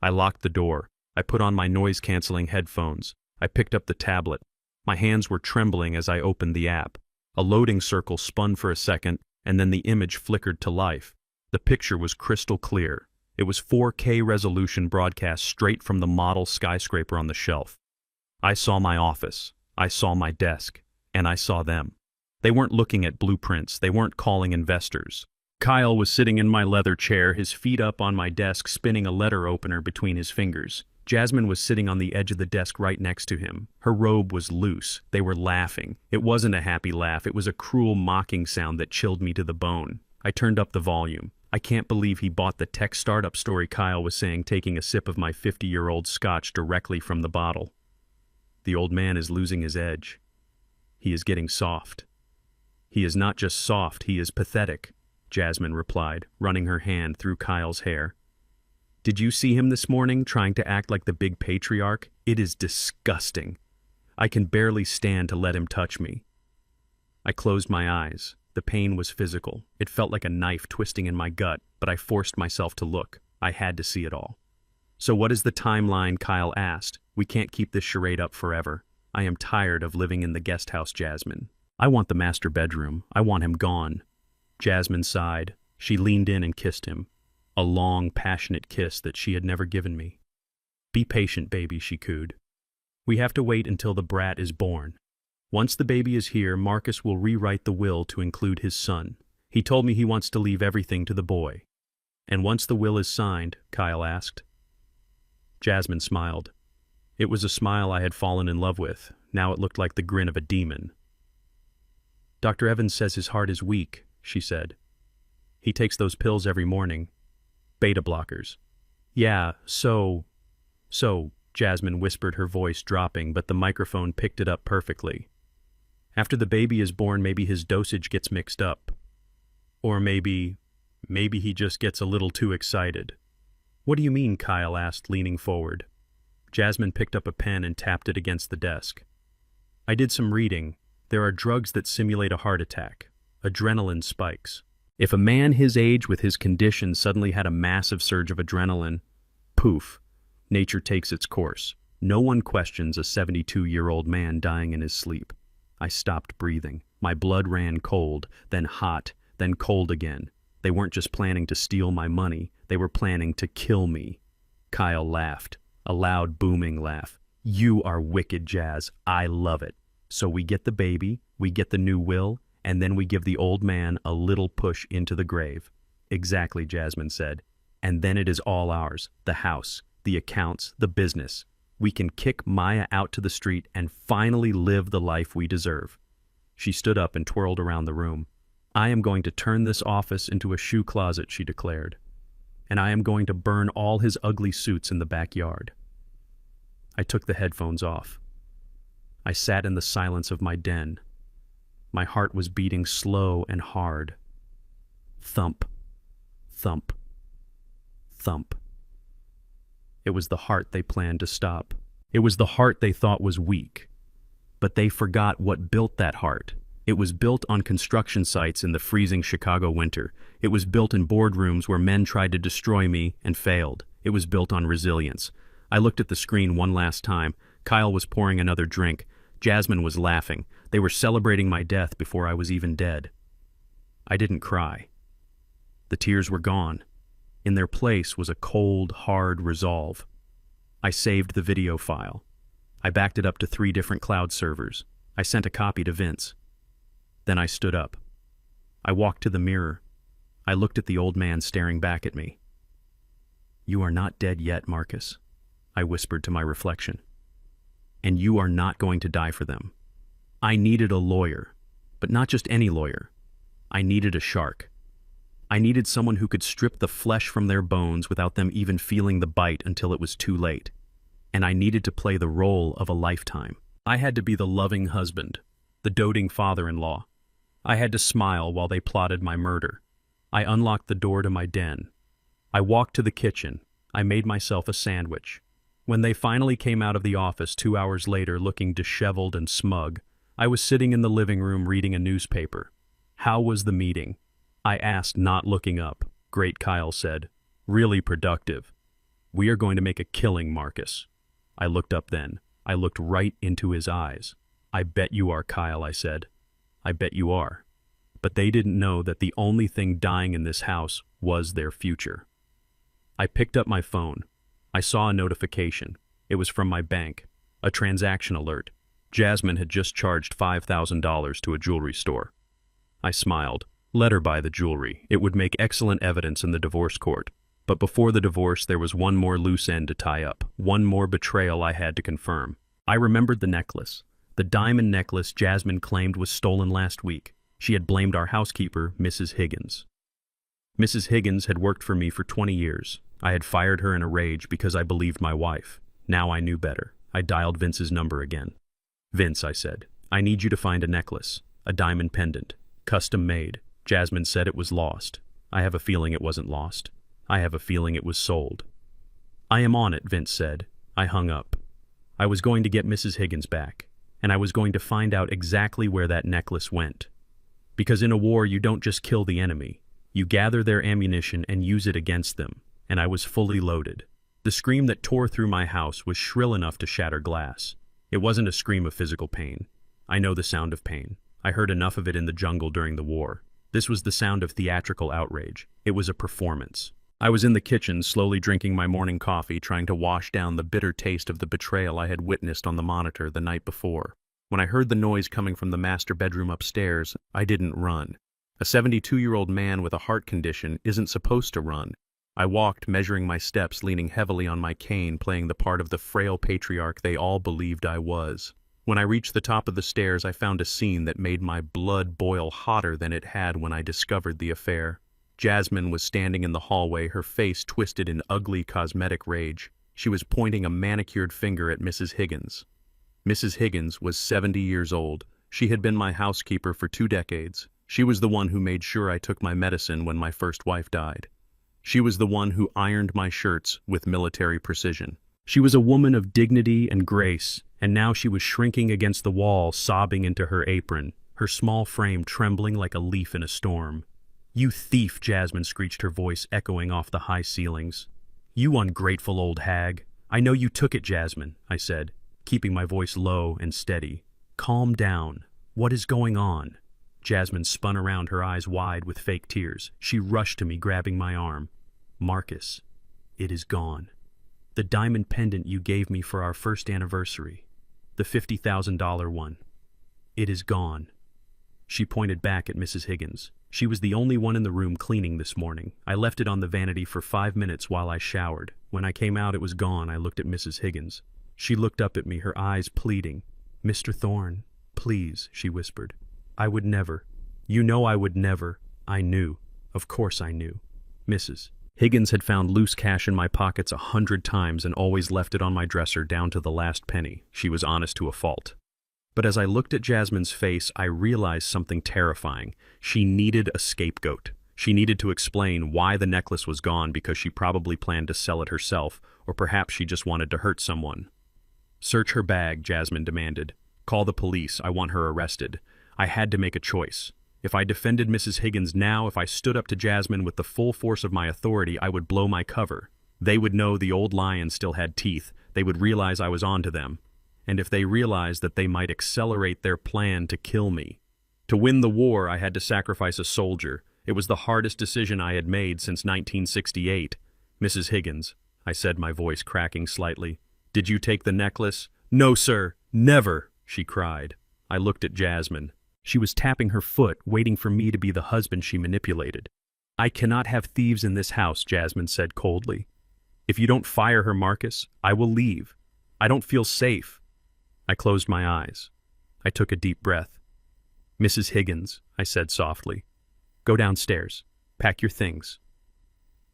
I locked the door. I put on my noise-canceling headphones. I picked up the tablet. My hands were trembling as I opened the app. A loading circle spun for a second, and then the image flickered to life. The picture was crystal clear. It was 4K resolution broadcast straight from the model skyscraper on the shelf. I saw my office. I saw my desk. And I saw them. They weren't looking at blueprints. They weren't calling investors. Kyle was sitting in my leather chair, his feet up on my desk, spinning a letter opener between his fingers. Jasmine was sitting on the edge of the desk right next to him. Her robe was loose. They were laughing. It wasn't a happy laugh. It was a cruel, mocking sound that chilled me to the bone. I turned up the volume. "I can't believe he bought the tech startup story," Kyle was saying, taking a sip of my 50-year-old scotch directly from the bottle. "The old man is losing his edge. He is getting soft." "He is not just soft, he is pathetic," Jasmine replied, running her hand through Kyle's hair. "Did you see him this morning, trying to act like the big patriarch? It is disgusting. I can barely stand to let him touch me." I closed my eyes. The pain was physical. It felt like a knife twisting in my gut, but I forced myself to look. I had to see it all. "So what is the timeline?" Kyle asked. "We can't keep this charade up forever. I am tired of living in the guest house, Jasmine. I want the master bedroom. I want him gone." Jasmine sighed. She leaned in and kissed him. A long, passionate kiss that she had never given me. "Be patient, baby," she cooed. "We have to wait until the brat is born. Once the baby is here, Marcus will rewrite the will to include his son. He told me he wants to leave everything to the boy." "And once the will is signed?" Kyle asked. Jasmine smiled. It was a smile I had fallen in love with. Now it looked like the grin of a demon. "Dr. Evans says his heart is weak," she said. "He takes those pills every morning. Beta blockers." "Yeah, so, Jasmine whispered, her voice dropping, but the microphone picked it up perfectly. "After the baby is born, maybe his dosage gets mixed up. Or maybe he just gets a little too excited." "What do you mean?" Kyle asked, leaning forward. Jasmine picked up a pen and tapped it against the desk. "I did some reading. There are drugs that simulate a heart attack. Adrenaline spikes. If a man his age with his condition suddenly had a massive surge of adrenaline, poof, nature takes its course. No one questions a 72-year-old man dying in his sleep." I stopped breathing. My blood ran cold, then hot, then cold again. They weren't just planning to steal my money. They were planning to kill me. Kyle laughed, a loud, booming laugh. "You are wicked, Jazz. I love it. So we get the baby, we get the new will, and then we give the old man a little push into the grave." "Exactly," Jasmine said. "And then it is all ours. The house, the accounts, the business. We can kick Maya out to the street and finally live the life we deserve." She stood up and twirled around the room. "I am going to turn this office into a shoe closet," she declared. "And I am going to burn all his ugly suits in the backyard." I took the headphones off. I sat in the silence of my den. My heart was beating slow and hard. Thump, thump, thump. It was the heart they planned to stop. It was the heart they thought was weak. But they forgot what built that heart. It was built on construction sites in the freezing Chicago winter. It was built in boardrooms where men tried to destroy me and failed. It was built on resilience. I looked at the screen one last time. Kyle was pouring another drink. Jasmine was laughing. They were celebrating my death before I was even dead. I didn't cry. The tears were gone. In their place was a cold, hard resolve. I saved the video file. I backed it up to 3 different cloud servers. I sent a copy to Vince. Then I stood up. I walked to the mirror. I looked at the old man staring back at me. "You are not dead yet, Marcus," I whispered to my reflection. "And you are not going to die for them." I needed a lawyer, but not just any lawyer. I needed a shark. I needed someone who could strip the flesh from their bones without them even feeling the bite until it was too late. And I needed to play the role of a lifetime. I had to be the loving husband, the doting father-in-law. I had to smile while they plotted my murder. I unlocked the door to my den. I walked to the kitchen. I made myself a sandwich. When they finally came out of the office 2 hours later looking disheveled and smug, I was sitting in the living room reading a newspaper. "How was the meeting?" I asked, not looking up. Great, Kyle said. "Really productive. We are going to make a killing, Marcus." I looked up then. I looked right into his eyes. "I bet you are, Kyle," I said. "I bet you are." But they didn't know that the only thing dying in this house was their future. I picked up my phone. I saw a notification. It was from my bank. A transaction alert. Jasmine had just charged $5,000 to a jewelry store. I smiled. Let her buy the jewelry. It would make excellent evidence in the divorce court. But before the divorce, there was one more loose end to tie up, one more betrayal I had to confirm. I remembered the necklace. The diamond necklace Jasmine claimed was stolen last week. She had blamed our housekeeper, Mrs. Higgins. Mrs. Higgins had worked for me for 20 years. I had fired her in a rage because I believed my wife. Now I knew better. I dialed Vince's number again. "Vince," I said, "I need you to find a necklace, a diamond pendant, custom made. Jasmine said it was lost. I have a feeling it wasn't lost. I have a feeling it was sold." "I am on it," Vince said. I hung up. I was going to get Mrs. Higgins back, and I was going to find out exactly where that necklace went. Because in a war, you don't just kill the enemy. You gather their ammunition and use it against them, and I was fully loaded. The scream that tore through my house was shrill enough to shatter glass. It wasn't a scream of physical pain. I know the sound of pain. I heard enough of it in the jungle during the war. This was the sound of theatrical outrage. It was a performance. I was in the kitchen, slowly drinking my morning coffee, trying to wash down the bitter taste of the betrayal I had witnessed on the monitor the night before. When I heard the noise coming from the master bedroom upstairs, I didn't run. A 72-year-old man with a heart condition isn't supposed to run. I walked, measuring my steps, leaning heavily on my cane, playing the part of the frail patriarch they all believed I was. When I reached the top of the stairs, I found a scene that made my blood boil hotter than it had when I discovered the affair. Jasmine was standing in the hallway, her face twisted in ugly cosmetic rage. She was pointing a manicured finger at Mrs. Higgins. Mrs. Higgins was 70 years old. She had been my housekeeper for 2 decades. She was the one who made sure I took my medicine when my first wife died. She was the one who ironed my shirts with military precision. She was a woman of dignity and grace, and now she was shrinking against the wall, sobbing into her apron, her small frame trembling like a leaf in a storm. "You thief," Jasmine screeched, her voice echoing off the high ceilings. "You ungrateful old hag. I know you took it, Jasmine," I said, keeping my voice low and steady. "Calm down. What is going on?" Jasmine spun around, her eyes wide with fake tears. She rushed to me, grabbing my arm. "Marcus, it is gone. The diamond pendant you gave me for our first anniversary. The $50,000 one. It is gone." She pointed back at Mrs. Higgins. She was the only one in the room cleaning this morning. I left it on the vanity for 5 minutes while I showered. When I came out, it was gone. I looked at Mrs. Higgins. She looked up at me, her eyes pleading. "Mr. Thorne, please," she whispered. I would never. You know I would never. I knew. Of course I knew. Mrs. Higgins had found loose cash in my pockets 100 times and always left it on my dresser down to the last penny. She was honest to a fault. But as I looked at Jasmine's face, I realized something terrifying. She needed a scapegoat. She needed to explain why the necklace was gone because she probably planned to sell it herself, or perhaps she just wanted to hurt someone. Search her bag, Jasmine demanded. Call the police. I want her arrested. I had to make a choice. If I defended Mrs. Higgins now, if I stood up to Jasmine with the full force of my authority, I would blow my cover. They would know the old lion still had teeth. They would realize I was on to them. And if they realized that they might accelerate their plan to kill me. To win the war, I had to sacrifice a soldier. It was the hardest decision I had made since 1968. Mrs. Higgins, I said, my voice cracking slightly. Did you take the necklace? No, sir. Never, she cried. I looked at Jasmine. She was tapping her foot, waiting for me to be the husband she manipulated. I cannot have thieves in this house, Jasmine said coldly. If you don't fire her, Marcus, I will leave. I don't feel safe. I closed my eyes. I took a deep breath. Mrs. Higgins, I said softly, go downstairs. Pack your things.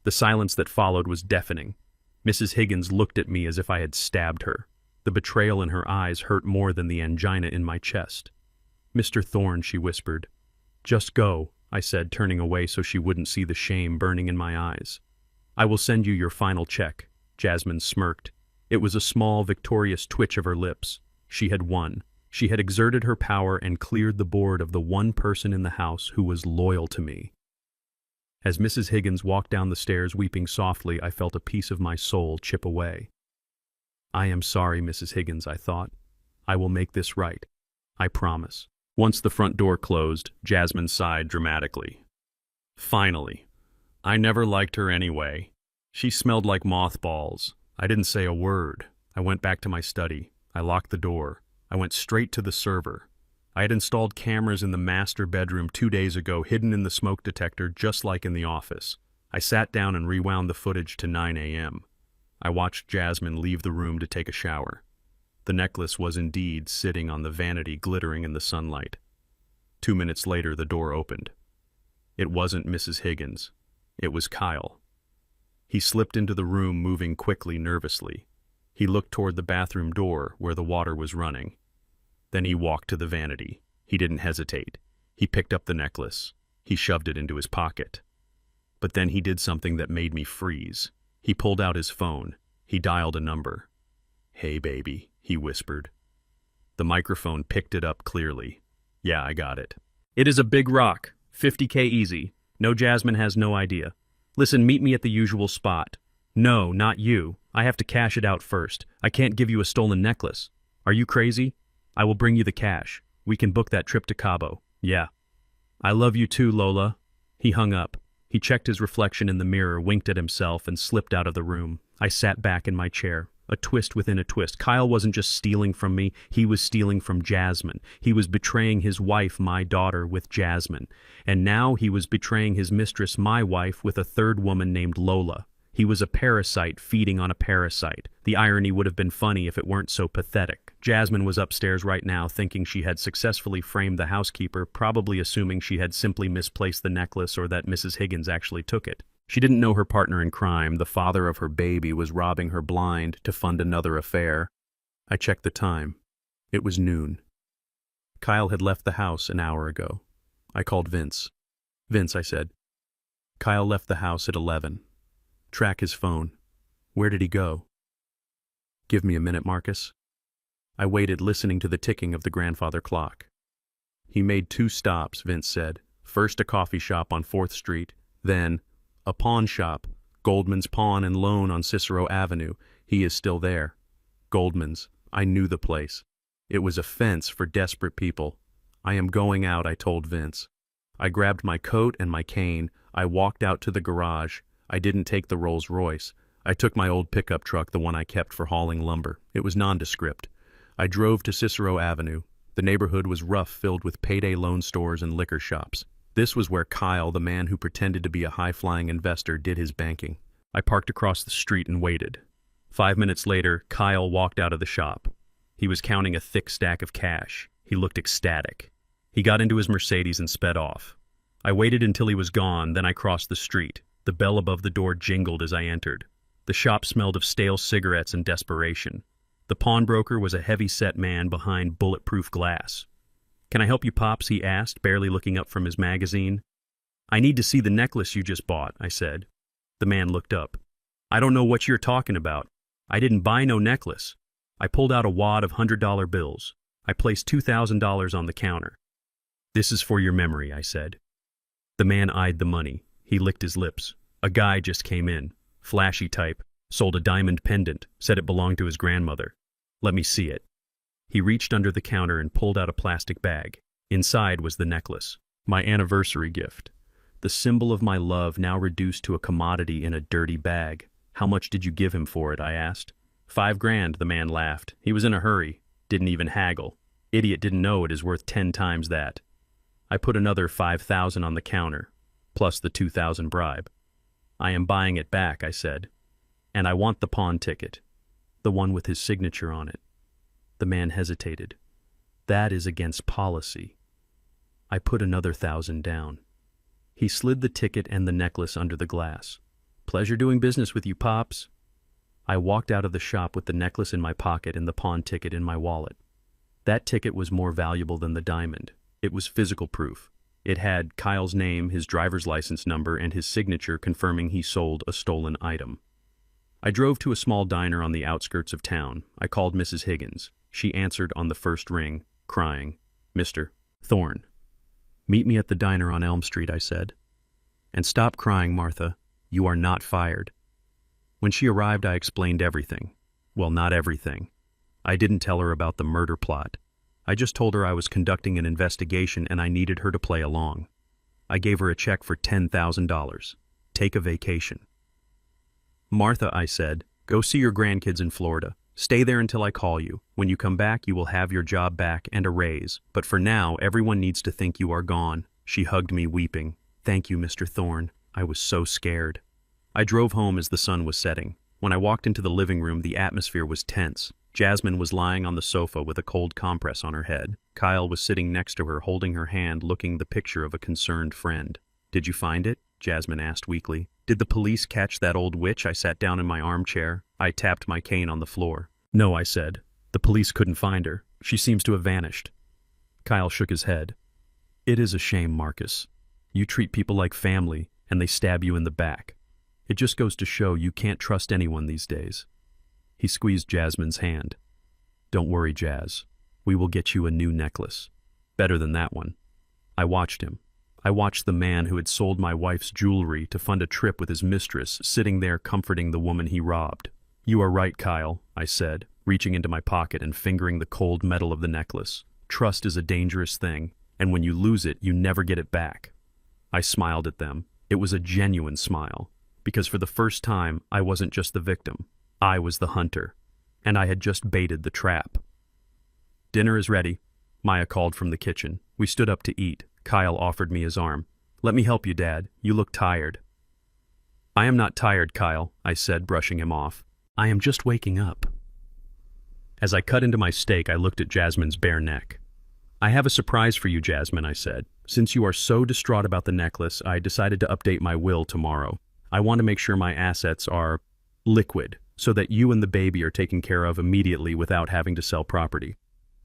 The silence that followed was deafening. Mrs. Higgins looked at me as if I had stabbed her. The betrayal in her eyes hurt more than the angina in my chest. Mr. Thorne, she whispered. Just go, I said, turning away so she wouldn't see the shame burning in my eyes. I will send you your final check, Jasmine smirked. It was a small, victorious twitch of her lips. She had won. She had exerted her power and cleared the board of the one person in the house who was loyal to me. As Mrs. Higgins walked down the stairs weeping softly, I felt a piece of my soul chip away. I am sorry, Mrs. Higgins, I thought. I will make this right. I promise. Once the front door closed, Jasmine sighed dramatically. Finally. I never liked her anyway. She smelled like mothballs. I didn't say a word. I went back to my study. I locked the door. I went straight to the server. I had installed cameras in the master bedroom 2 days ago, hidden in the smoke detector, just like in the office. I sat down and rewound the footage to 9 a.m. I watched Jasmine leave the room to take a shower. The necklace was indeed sitting on the vanity, glittering in the sunlight. 2 minutes later, the door opened. It wasn't Mrs. Higgins. It was Kyle. He slipped into the room, moving quickly, nervously. He looked toward the bathroom door, where the water was running. Then he walked to the vanity. He didn't hesitate. He picked up the necklace. He shoved it into his pocket. But then he did something that made me freeze. He pulled out his phone. He dialed a number. Hey, baby, he whispered. The microphone picked it up clearly. Yeah, I got it. It is a big rock. 50K easy. No, Jasmine has no idea. Listen, meet me at the usual spot. No, not you. I have to cash it out first. I can't give you a stolen necklace. Are you crazy? I will bring you the cash. We can book that trip to Cabo. Yeah. I love you too, Lola. He hung up. He checked his reflection in the mirror, winked at himself, and slipped out of the room. I sat back in my chair. A twist within a twist. Kyle wasn't just stealing from me, he was stealing from Jasmine. He was betraying his wife, my daughter, with Jasmine. And now he was betraying his mistress, my wife, with a third woman named Lola. He was a parasite feeding on a parasite. The irony would have been funny if it weren't so pathetic. Jasmine was upstairs right now, thinking she had successfully framed the housekeeper, probably assuming she had simply misplaced the necklace or that Mrs. Higgins actually took it. She didn't know her partner in crime, the father of her baby, was robbing her blind to fund another affair. I checked the time. It was noon. Kyle had left the house an hour ago. I called Vince. Vince, I said. Kyle left the house at 11. Track his phone. Where did he go? Give me a minute, Marcus. I waited, listening to the ticking of the grandfather clock. He made 2 stops, Vince said. First a coffee shop on 4th Street, then a pawn shop, Goldman's Pawn and Loan on Cicero Avenue. He is still there. Goldman's. I knew the place. It was a fence for desperate people. I am going out, I told Vince. I grabbed my coat and my cane. I walked out to the garage. I didn't take the Rolls Royce. I took my old pickup truck, the one I kept for hauling lumber. It was nondescript. I drove to Cicero Avenue. The neighborhood was rough, filled with payday loan stores and liquor shops. This was where Kyle, the man who pretended to be a high-flying investor, did his banking. I parked across the street and waited. 5 minutes later, Kyle walked out of the shop. He was counting a thick stack of cash. He looked ecstatic. He got into his Mercedes and sped off. I waited until he was gone, then I crossed the street. The bell above the door jingled as I entered. The shop smelled of stale cigarettes and desperation. The pawnbroker was a heavy-set man behind bulletproof glass. "Can I help you, Pops?" he asked, barely looking up from his magazine. "I need to see the necklace you just bought," I said. The man looked up. "I don't know what you're talking about. I didn't buy no necklace." I pulled out a wad of $100 bills. I placed $2,000 on the counter. "This is for your memory," I said. The man eyed the money. He licked his lips. A guy just came in. Flashy type. Sold a diamond pendant. Said it belonged to his grandmother. "Let me see it." He reached under the counter and pulled out a plastic bag. Inside was the necklace. My anniversary gift. The symbol of my love now reduced to a commodity in a dirty bag. "How much did you give him for it?" I asked. $5,000, the man laughed. He was in a hurry. Didn't even haggle. Idiot didn't know it is worth 10 times that. I put another $5,000 on the counter, plus the $2,000 bribe. "I am buying it back," I said. "And I want the pawn ticket. The one with his signature on it." The man hesitated. "That is against policy." I put another $1,000 down. He slid the ticket and the necklace under the glass. "Pleasure doing business with you, Pops." I walked out of the shop with the necklace in my pocket and the pawn ticket in my wallet. That ticket was more valuable than the diamond. It was physical proof. It had Kyle's name, his driver's license number, and his signature confirming he sold a stolen item. I drove to a small diner on the outskirts of town. I called Mrs. Higgins. She answered on the first ring, crying, "Mr. Thorne." "Meet me at the diner on Elm Street," I said. "And stop crying, Martha. You are not fired." When she arrived, I explained everything. Well, not everything. I didn't tell her about the murder plot. I just told her I was conducting an investigation and I needed her to play along. I gave her a check for $10,000. Take a vacation. "Martha," I said, "go see your grandkids in Florida. Stay there until I call you. When you come back, you will have your job back and a raise. But for now, everyone needs to think you are gone." She hugged me, weeping. "Thank you, Mr. Thorne. I was so scared." I drove home as the sun was setting. When I walked into the living room, the atmosphere was tense. Jasmine was lying on the sofa with a cold compress on her head. Kyle was sitting next to her, holding her hand, looking the picture of a concerned friend. "Did you find it?" Jasmine asked weakly. "Did the police catch that old witch?" I sat down in my armchair. I tapped my cane on the floor. "No," I said. "The police couldn't find her. She seems to have vanished." Kyle shook his head. "It is a shame, Marcus. You treat people like family, and they stab you in the back. It just goes to show you can't trust anyone these days." He squeezed Jasmine's hand. "Don't worry, Jazz. We will get you a new necklace. Better than that one." I watched him. I watched the man who had sold my wife's jewelry to fund a trip with his mistress, sitting there comforting the woman he robbed. "You are right, Kyle," I said, reaching into my pocket and fingering the cold metal of the necklace. "Trust is a dangerous thing, and when you lose it, you never get it back." I smiled at them. It was a genuine smile, because for the first time, I wasn't just the victim. I was the hunter, and I had just baited the trap. "Dinner is ready," Maya called from the kitchen. We stood up to eat. Kyle offered me his arm. "Let me help you, Dad. You look tired." "I am not tired, Kyle," I said, brushing him off. "I am just waking up." As I cut into my steak, I looked at Jasmine's bare neck. "I have a surprise for you, Jasmine," I said. "Since you are so distraught about the necklace, I decided to update my will tomorrow. I want to make sure my assets are liquid, so that you and the baby are taken care of immediately without having to sell property."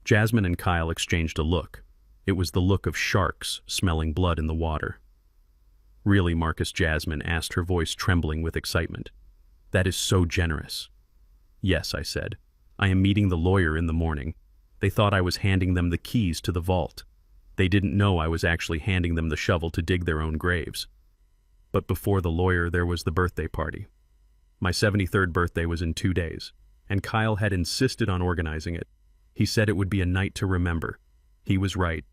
Jasmine and Kyle exchanged a look. It was the look of sharks smelling blood in the water. "Really, Marcus?" Jasmine asked, her voice trembling with excitement. "That is so generous." "Yes," I said. "I am meeting the lawyer in the morning. They thought I was handing them the keys to the vault. They didn't know I was actually handing them the shovel to dig their own graves." But before the lawyer, there was the birthday party. My 73rd birthday was in 2 days, and Kyle had insisted on organizing it. He said it would be a night to remember. He was right.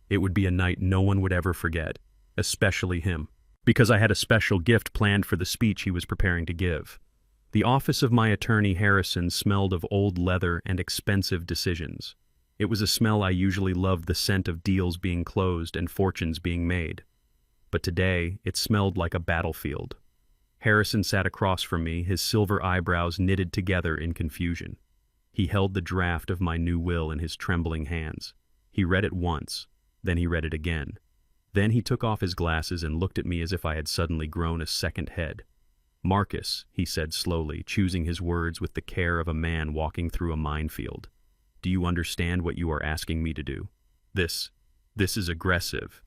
It would be a night no one would ever forget, especially him, because I had a special gift planned for the speech he was preparing to give. The office of my attorney, Harrison, smelled of old leather and expensive decisions. It was a smell I usually loved, the scent of deals being closed and fortunes being made. But today, it smelled like a battlefield. Harrison sat across from me, his silver eyebrows knitted together in confusion. He held the draft of my new will in his trembling hands. He read it once, Then he read it again. Then he took off his glasses and looked at me as if I had suddenly grown a second head. "Marcus," he said slowly, choosing his words with the care of a man walking through a minefield. "Do you understand what you are asking me to do? This is aggressive.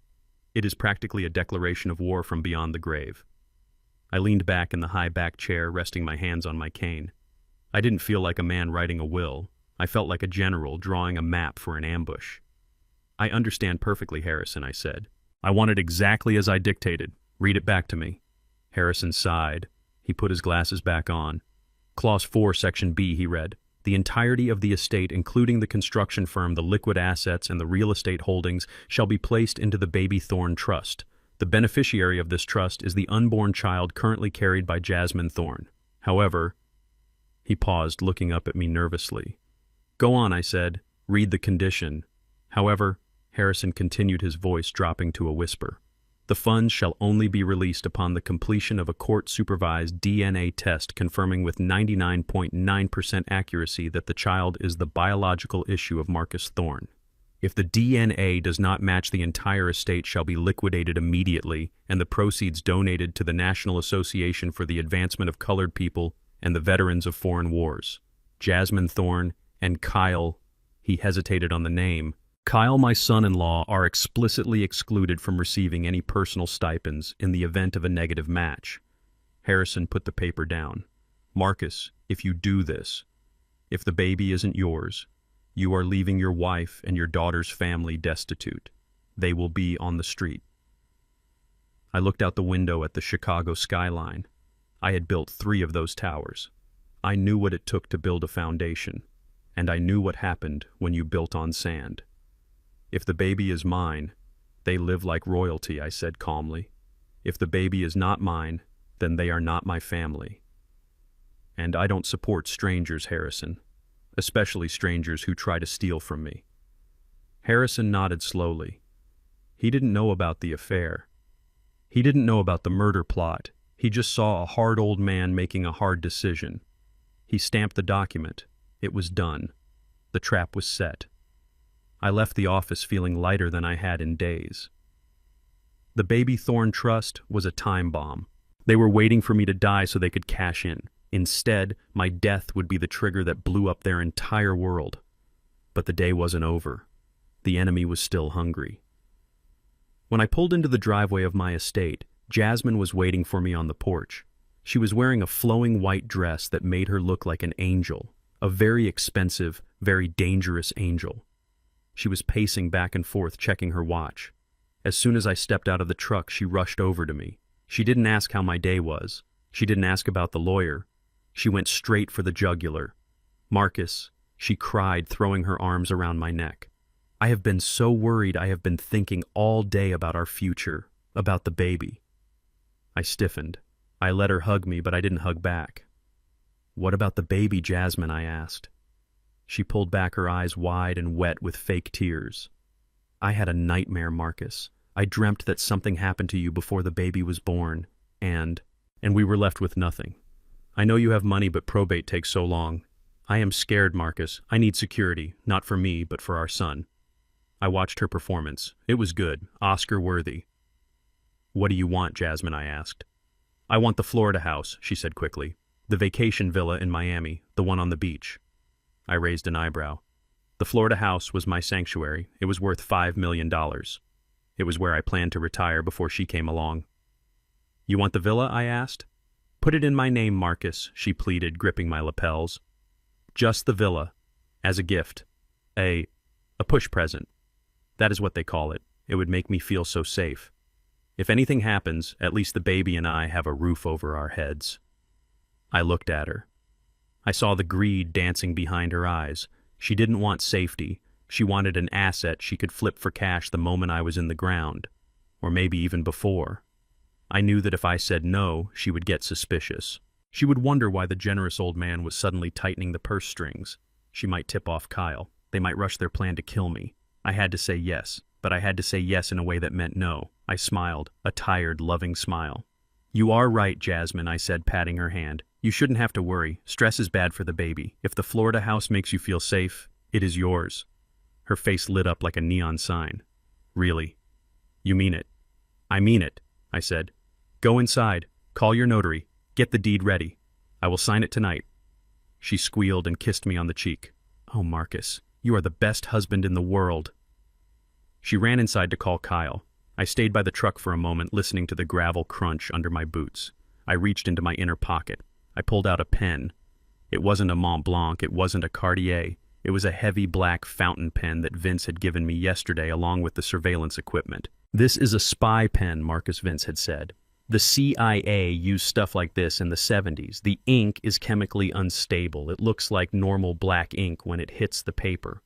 It is practically a declaration of war from beyond the grave." I leaned back in the high-back chair, resting my hands on my cane. I didn't feel like a man writing a will. I felt like a general drawing a map for an ambush. "I understand perfectly, Harrison," I said. "I want it exactly as I dictated. Read it back to me." Harrison sighed. He put his glasses back on. "Clause 4, Section B," he read. "The entirety of the estate, including the construction firm, the liquid assets, and the real estate holdings, shall be placed into the Baby Thorne Trust. The beneficiary of this trust is the unborn child currently carried by Jasmine Thorne. However—" He paused, looking up at me nervously. "Go on," I said. "Read the condition." "However," Harrison continued, his voice dropping to a whisper, "the funds shall only be released upon the completion of a court-supervised DNA test confirming with 99.9% accuracy that the child is the biological issue of Marcus Thorne. If the DNA does not match, the entire estate shall be liquidated immediately and the proceeds donated to the National Association for the Advancement of Colored People and the Veterans of Foreign Wars. Jasmine Thorne and Kyle," he hesitated on the name, "Kyle, my son-in-law, are explicitly excluded from receiving any personal stipends in the event of a negative match." Harrison put the paper down. "Marcus, if you do this, if the baby isn't yours, you are leaving your wife and your daughter's family destitute. They will be on the street." I looked out the window at the Chicago skyline. I had built 3 of those towers. I knew what it took to build a foundation, and I knew what happened when you built on sand. "If the baby is mine, they live like royalty," I said calmly. "If the baby is not mine, then they are not my family. And I don't support strangers, Harrison, especially strangers who try to steal from me." Harrison nodded slowly. He didn't know about the affair. He didn't know about the murder plot. He just saw a hard old man making a hard decision. He stamped the document. It was done. The trap was set. I left the office feeling lighter than I had in days. The Baby Thorne Trust was a time bomb. They were waiting for me to die so they could cash in. Instead, my death would be the trigger that blew up their entire world. But the day wasn't over. The enemy was still hungry. When I pulled into the driveway of my estate, Jasmine was waiting for me on the porch. She was wearing a flowing white dress that made her look like an angel, a very expensive, very dangerous angel. She was pacing back and forth, checking her watch. As soon as I stepped out of the truck, she rushed over to me. She didn't ask how my day was. She didn't ask about the lawyer. She went straight for the jugular. "Marcus," she cried, throwing her arms around my neck. "I have been so worried. I have been thinking all day about our future, about the baby." I stiffened. I let her hug me, but I didn't hug back. "What about the baby, Jasmine?" I asked. She pulled back, her eyes wide and wet with fake tears. "I had a nightmare, Marcus. I dreamt that something happened to you before the baby was born, and we were left with nothing. I know you have money, but probate takes so long. I am scared, Marcus. I need security, not for me, but for our son." I watched her performance. It was good, Oscar-worthy. "What do you want, Jasmine?" I asked. "I want the Florida house," she said quickly. "The vacation villa in Miami, the one on the beach." I raised an eyebrow. The Florida house was my sanctuary. It was worth $5 million. It was where I planned to retire before she came along. "You want the villa?" I asked. "Put it in my name, Marcus," she pleaded, gripping my lapels. "Just the villa. As a gift. A push present. That is what they call it. It would make me feel so safe. If anything happens, at least the baby and I have a roof over our heads." I looked at her. I saw the greed dancing behind her eyes. She didn't want safety. She wanted an asset she could flip for cash the moment I was in the ground, or maybe even before. I knew that if I said no, she would get suspicious. She would wonder why the generous old man was suddenly tightening the purse strings. She might tip off Kyle. They might rush their plan to kill me. I had to say yes, but I had to say yes in a way that meant no. I smiled, a tired, loving smile. "You are right, Jasmine," I said, patting her hand. "You shouldn't have to worry. Stress is bad for the baby. If the Florida house makes you feel safe, it is yours." Her face lit up like a neon sign. Really? You mean it? I mean it, I said. Go inside, call your notary, get the deed ready. I will sign it tonight. She squealed and kissed me on the cheek. Oh, Marcus, you are the best husband in the world. She ran inside to call Kyle. I stayed by the truck for a moment, listening to the gravel crunch under my boots. I reached into my inner pocket. I pulled out a pen. It wasn't a Mont Blanc, it wasn't a Cartier. It was a heavy black fountain pen that Vince had given me yesterday along with the surveillance equipment. This is a spy pen, Marcus Vince had said. The CIA used stuff like this in the 70s. The ink is chemically unstable. It looks like normal black ink when it hits the paper.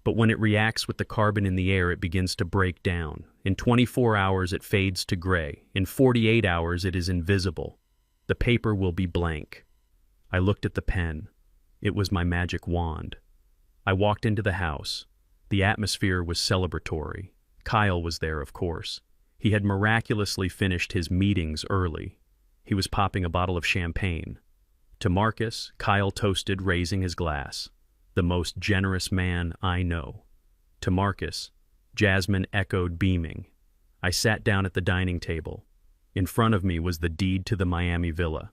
But when it reacts with the carbon in the air, it begins to break down. In 24 hours, it fades to gray. In 48 hours, it is invisible. The paper will be blank. I looked at the pen. It was my magic wand. I walked into the house. The atmosphere was celebratory. Kyle was there, of course. He had miraculously finished his meetings early. He was popping a bottle of champagne. To Marcus, Kyle toasted, raising his glass. The most generous man I know. To Marcus, Jasmine echoed, beaming. I sat down at the dining table. In front of me was the deed to the Miami villa.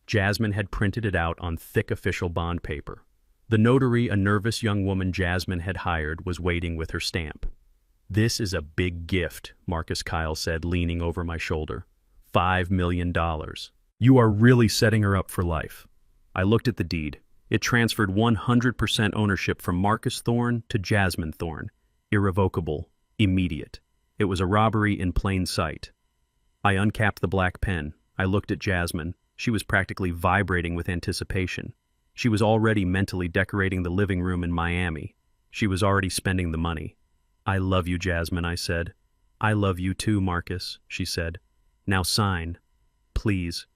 Jasmine had printed it out on thick official bond paper. The notary, a nervous young woman Jasmine had hired, was waiting with her stamp. This is a big gift, Marcus Kyle said, leaning over my shoulder. $5 million. You are really setting her up for life. I looked at the deed. It transferred 100% ownership from Marcus Thorne to Jasmine Thorne. Irrevocable. Immediate. It was a robbery in plain sight. I uncapped the black pen. I looked at Jasmine. She was practically vibrating with anticipation. She was already mentally decorating the living room in Miami. She was already spending the money. I love you, Jasmine, I said. I love you too, Marcus, she said. Now sign. Please.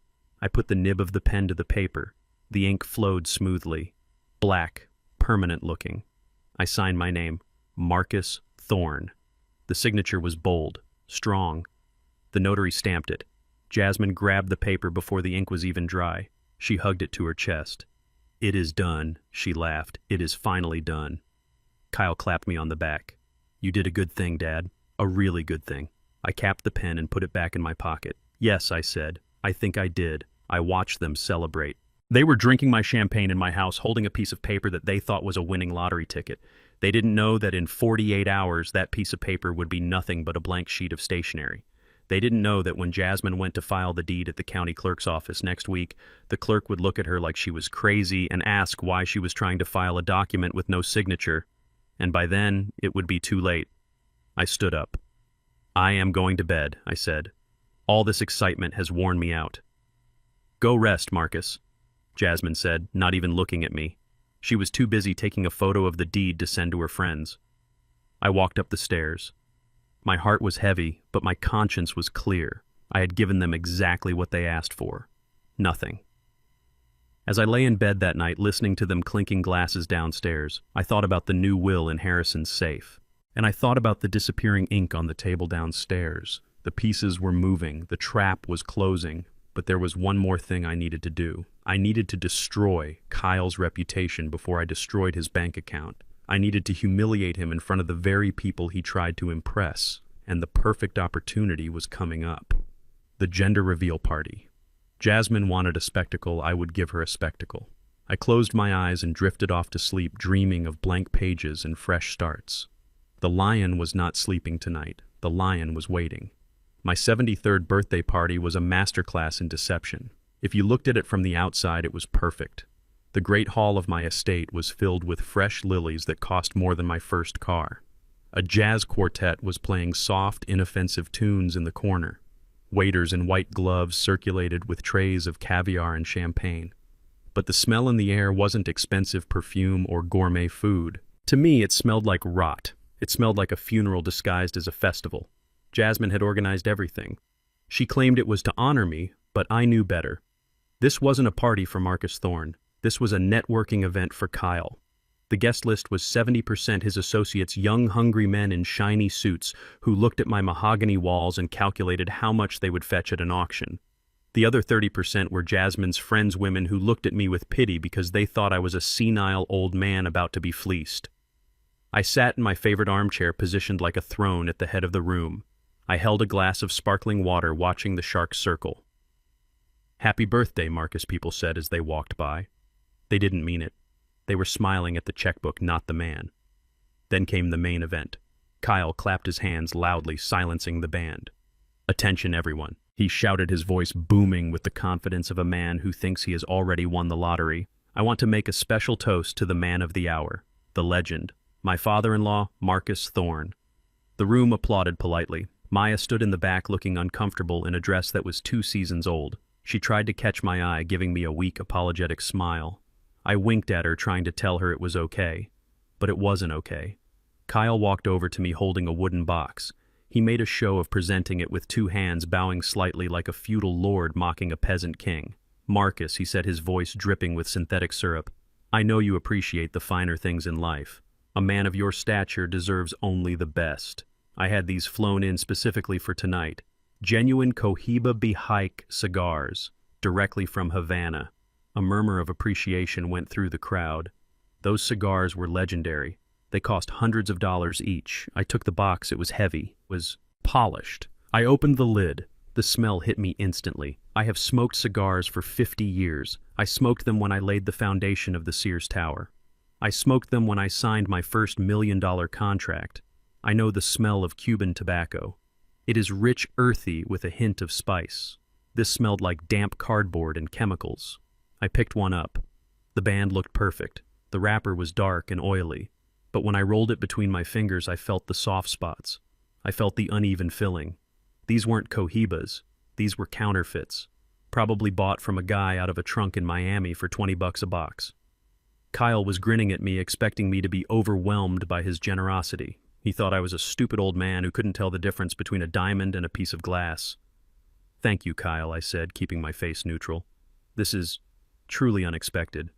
I put the nib of the pen to the paper. The ink flowed smoothly. Black, permanent looking. I signed my name, Marcus Thorne. The signature was bold, strong. The notary stamped it. Jasmine grabbed the paper before the ink was even dry. She hugged it to her chest. It is done, she laughed. It is finally done. Kyle clapped me on the back. You did a good thing, Dad. A really good thing. I capped the pen and put it back in my pocket. Yes, I said. I think I did. I watched them celebrate. They were drinking my champagne in my house, holding a piece of paper that they thought was a winning lottery ticket. They didn't know that in 48 hours that piece of paper would be nothing but a blank sheet of stationery. They didn't know that when Jasmine went to file the deed at the county clerk's office next week, the clerk would look at her like she was crazy and ask why she was trying to file a document with no signature. And by then, it would be too late. I stood up. I am going to bed, I said. All this excitement has worn me out. Go rest, Marcus, Jasmine said, not even looking at me. She was too busy taking a photo of the deed to send to her friends. I walked up the stairs. My heart was heavy, but my conscience was clear. I had given them exactly what they asked for. Nothing. As I lay in bed that night listening to them clinking glasses downstairs, I thought about the new will in Harrison's safe. And I thought about the disappearing ink on the table downstairs. The pieces were moving, the trap was closing, but there was one more thing I needed to do. I needed to destroy Kyle's reputation before I destroyed his bank account. I needed to humiliate him in front of the very people he tried to impress, and the perfect opportunity was coming up. The gender reveal party. Jasmine wanted a spectacle, I would give her a spectacle. I closed my eyes and drifted off to sleep, dreaming of blank pages and fresh starts. The lion was not sleeping tonight. The lion was waiting. My 73rd birthday party was a masterclass in deception. If you looked at it from the outside, it was perfect. The great hall of my estate was filled with fresh lilies that cost more than my first car. A jazz quartet was playing soft, inoffensive tunes in the corner. Waiters in white gloves circulated with trays of caviar and champagne. But the smell in the air wasn't expensive perfume or gourmet food. To me, it smelled like rot. It smelled like a funeral disguised as a festival. Jasmine had organized everything. She claimed it was to honor me, but I knew better. This wasn't a party for Marcus Thorne. This was a networking event for Kyle. The guest list was 70% his associates, young, hungry men in shiny suits who looked at my mahogany walls and calculated how much they would fetch at an auction. The other 30% were Jasmine's friends' women who looked at me with pity because they thought I was a senile old man about to be fleeced. I sat in my favorite armchair positioned like a throne at the head of the room. I held a glass of sparkling water watching the sharks circle. "Happy birthday," Marcus people said as they walked by. They didn't mean it. They were smiling at the checkbook, not the man. Then came the main event. Kyle clapped his hands loudly, silencing the band. "Attention, everyone," he shouted, his voice booming with the confidence of a man who thinks he has already won the lottery. "I want to make a special toast to the man of the hour, the legend, my father-in-law, Marcus Thorne." The room applauded politely. Maya stood in the back looking uncomfortable in a dress that was 2 seasons old. She tried to catch my eye, giving me a weak, apologetic smile. I winked at her, trying to tell her it was okay. But it wasn't okay. Kyle walked over to me holding a wooden box. He made a show of presenting it with 2 hands, bowing slightly like a feudal lord mocking a peasant king. "Marcus," he said, his voice dripping with synthetic syrup, "I know you appreciate the finer things in life. A man of your stature deserves only the best. I had these flown in specifically for tonight. Genuine Cohiba Bihike cigars, directly from Havana." A murmur of appreciation went through the crowd. Those cigars were legendary. They cost hundreds of dollars each. I took the box. It was heavy, was polished. I opened the lid. The smell hit me instantly. I have smoked cigars for 50 years. I smoked them when I laid the foundation of the Sears Tower. I smoked them when I signed my first $1 million contract. I know the smell of Cuban tobacco. It is rich, earthy, with a hint of spice. This smelled like damp cardboard and chemicals. I picked one up. The band looked perfect. The wrapper was dark and oily, but when I rolled it between my fingers, I felt the soft spots. I felt the uneven filling. These weren't Cohibas. These were counterfeits, probably bought from a guy out of a trunk in Miami for $20 a box. Kyle was grinning at me, expecting me to be overwhelmed by his generosity. He thought I was a stupid old man who couldn't tell the difference between a diamond and a piece of glass. "Thank you, Kyle," I said, keeping my face neutral. "This is truly unexpected."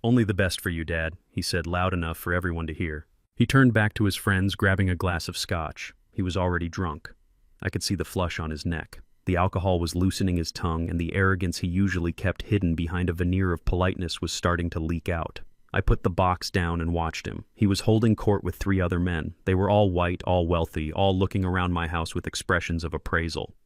"Only the best for you, Dad," he said, loud enough for everyone to hear. He turned back to his friends, grabbing a glass of scotch. He was already drunk. I could see the flush on his neck. The alcohol was loosening his tongue, and the arrogance he usually kept hidden behind a veneer of politeness was starting to leak out. I put the box down and watched him. He was holding court with 3 other men. They were all white, all wealthy, all looking around my house with expressions of appraisal.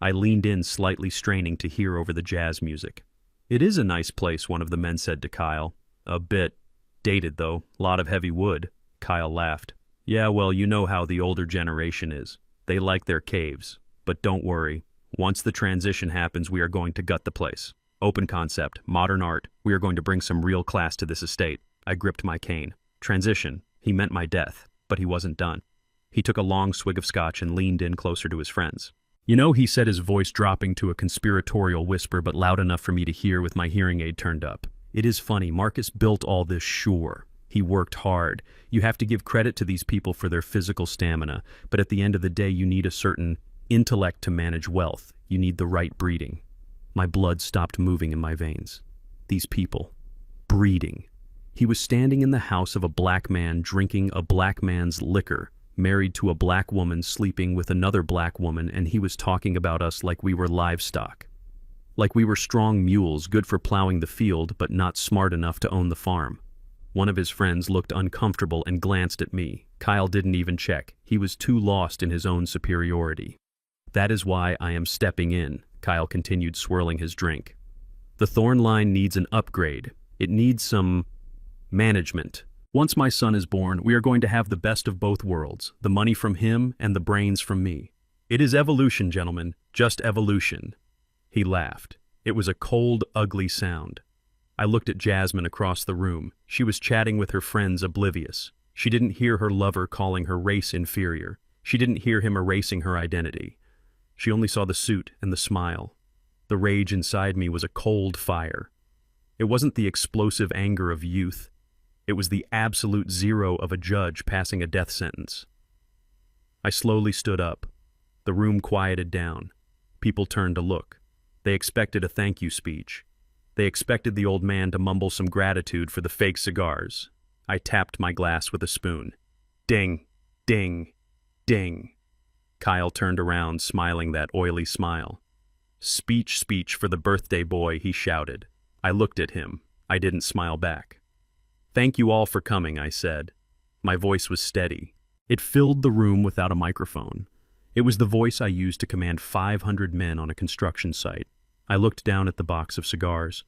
I leaned in, slightly straining to hear over the jazz music. "It is a nice place," one of the men said to Kyle. "A bit dated, though. Lot of heavy wood." Kyle laughed. "Yeah, well, you know how the older generation is. They like their caves. But don't worry. Once the transition happens, we are going to gut the place. Open concept, modern art. We are going to bring some real class to this estate." I gripped my cane. Transition. He meant my death, but he wasn't done. He took a long swig of scotch and leaned in closer to his friends. "You know," he said, his voice dropping to a conspiratorial whisper, but loud enough for me to hear with my hearing aid turned up. "It is funny. Marcus built all this, sure. He worked hard. You have to give credit to these people for their physical stamina, but at the end of the day, you need a certain intellect to manage wealth. You need the right breeding." My blood stopped moving in my veins. These people. Breeding. He was standing in the house of a black man drinking a black man's liquor, married to a black woman, sleeping with another black woman, and he was talking about us like we were livestock. Like we were strong mules, good for plowing the field, but not smart enough to own the farm. One of his friends looked uncomfortable and glanced at me. Kyle didn't even check. He was too lost in his own superiority. "That is why I am stepping in," Kyle continued, swirling his drink. "The Thorne line needs an upgrade. It needs some management. Once my son is born, we are going to have the best of both worlds, the money from him and the brains from me. It is evolution, gentlemen, just evolution." He laughed. It was a cold, ugly sound. I looked at Jasmine across the room. She was chatting with her friends, oblivious. She didn't hear her lover calling her race inferior. She didn't hear him erasing her identity. She only saw the suit and the smile. The rage inside me was a cold fire. It wasn't the explosive anger of youth. It was the absolute zero of a judge passing a death sentence. I slowly stood up. The room quieted down. People turned to look. They expected a thank you speech. They expected the old man to mumble some gratitude for the fake cigars. I tapped my glass with a spoon. Ding, ding, ding. Kyle turned around, smiling that oily smile. "Speech, speech for the birthday boy," he shouted. I looked at him. I didn't smile back. "Thank you all for coming," I said. My voice was steady. It filled the room without a microphone. It was the voice I used to command 500 men on a construction site. I looked down at the box of cigars.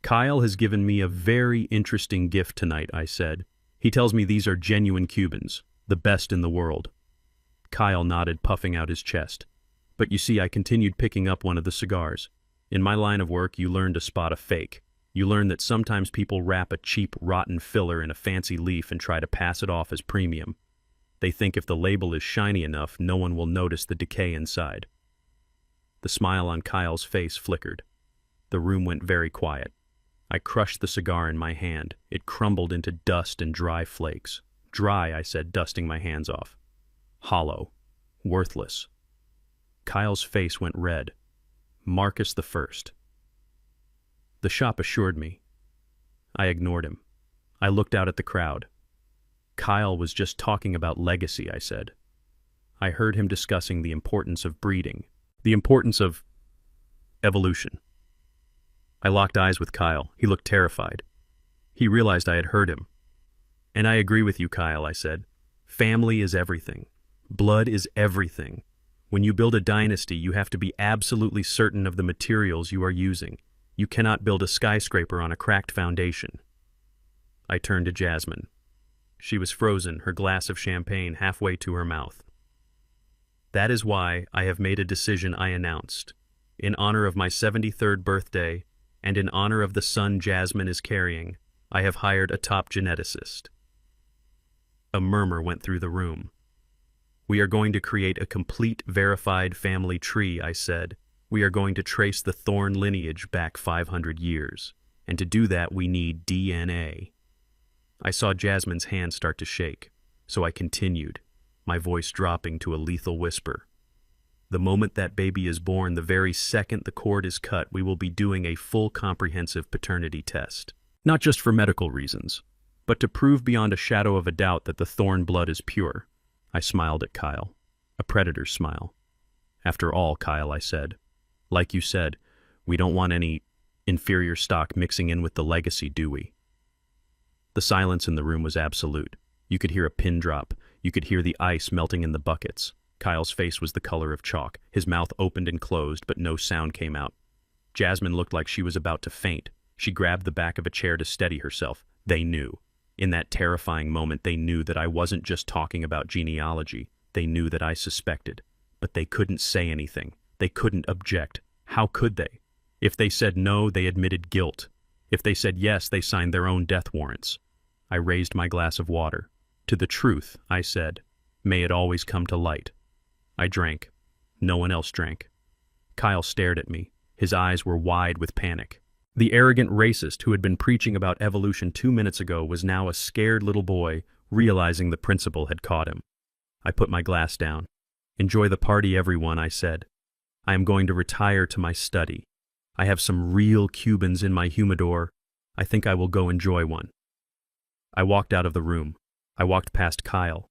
"Kyle has given me a very interesting gift tonight," I said. "He tells me these are genuine Cubans, the best in the world." Kyle nodded, puffing out his chest. But you see, I continued picking up one of the cigars. In my line of work, you learn to spot a fake. You learn that sometimes people wrap a cheap, rotten filler in a fancy leaf and try to pass it off as premium. They think if the label is shiny enough, no one will notice the decay inside. The smile on Kyle's face flickered. The room went very quiet. I crushed the cigar in my hand. It crumbled into dust and dry flakes. "Dry," I said, dusting my hands off. "Hollow. Worthless." Kyle's face went red. Marcus the First. The shop assured me. I ignored him. I looked out at the crowd. "Kyle was just talking about legacy," I said. I heard him discussing the importance of breeding, the importance of evolution. I locked eyes with Kyle. He looked terrified. He realized I had hurt him. "And I agree with you, Kyle," I said. "Family is everything. Blood is everything. When you build a dynasty, you have to be absolutely certain of the materials you are using. You cannot build a skyscraper on a cracked foundation." I turned to Jasmine. She was frozen, her glass of champagne halfway to her mouth. "That is why I have made a decision," I announced. "In honor of my 73rd birthday, and in honor of the son Jasmine is carrying, I have hired a top geneticist." A murmur went through the room. "We are going to create a complete, verified family tree," I said. "We are going to trace the Thorne lineage back 500 years. And to do that, we need DNA." I saw Jasmine's hand start to shake, so I continued, my voice dropping to a lethal whisper. "The moment that baby is born, the very second the cord is cut, we will be doing a full comprehensive paternity test. Not just for medical reasons, but to prove beyond a shadow of a doubt that the Thorne blood is pure." I smiled at Kyle, a predator's smile. "After all, Kyle," I said, "like you said, we don't want any inferior stock mixing in with the legacy, do we?" The silence in the room was absolute. You could hear a pin drop. You could hear the ice melting in the buckets. Kyle's face was the color of chalk. His mouth opened and closed, but no sound came out. Jasmine looked like she was about to faint. She grabbed the back of a chair to steady herself. They knew. In that terrifying moment, they knew that I wasn't just talking about genealogy. They knew that I suspected. But they couldn't say anything. They couldn't object. How could they? If they said no, they admitted guilt. If they said yes, they signed their own death warrants. I raised my glass of water. "To the truth," I said. "May it always come to light." I drank. No one else drank. Kyle stared at me. His eyes were wide with panic. The arrogant racist who had been preaching about evolution 2 minutes ago was now a scared little boy, realizing the principal had caught him. I put my glass down. "Enjoy the party, everyone," I said. "I am going to retire to my study. I have some real Cubans in my humidor. I think I will go enjoy one." I walked out of the room. I walked past Kyle.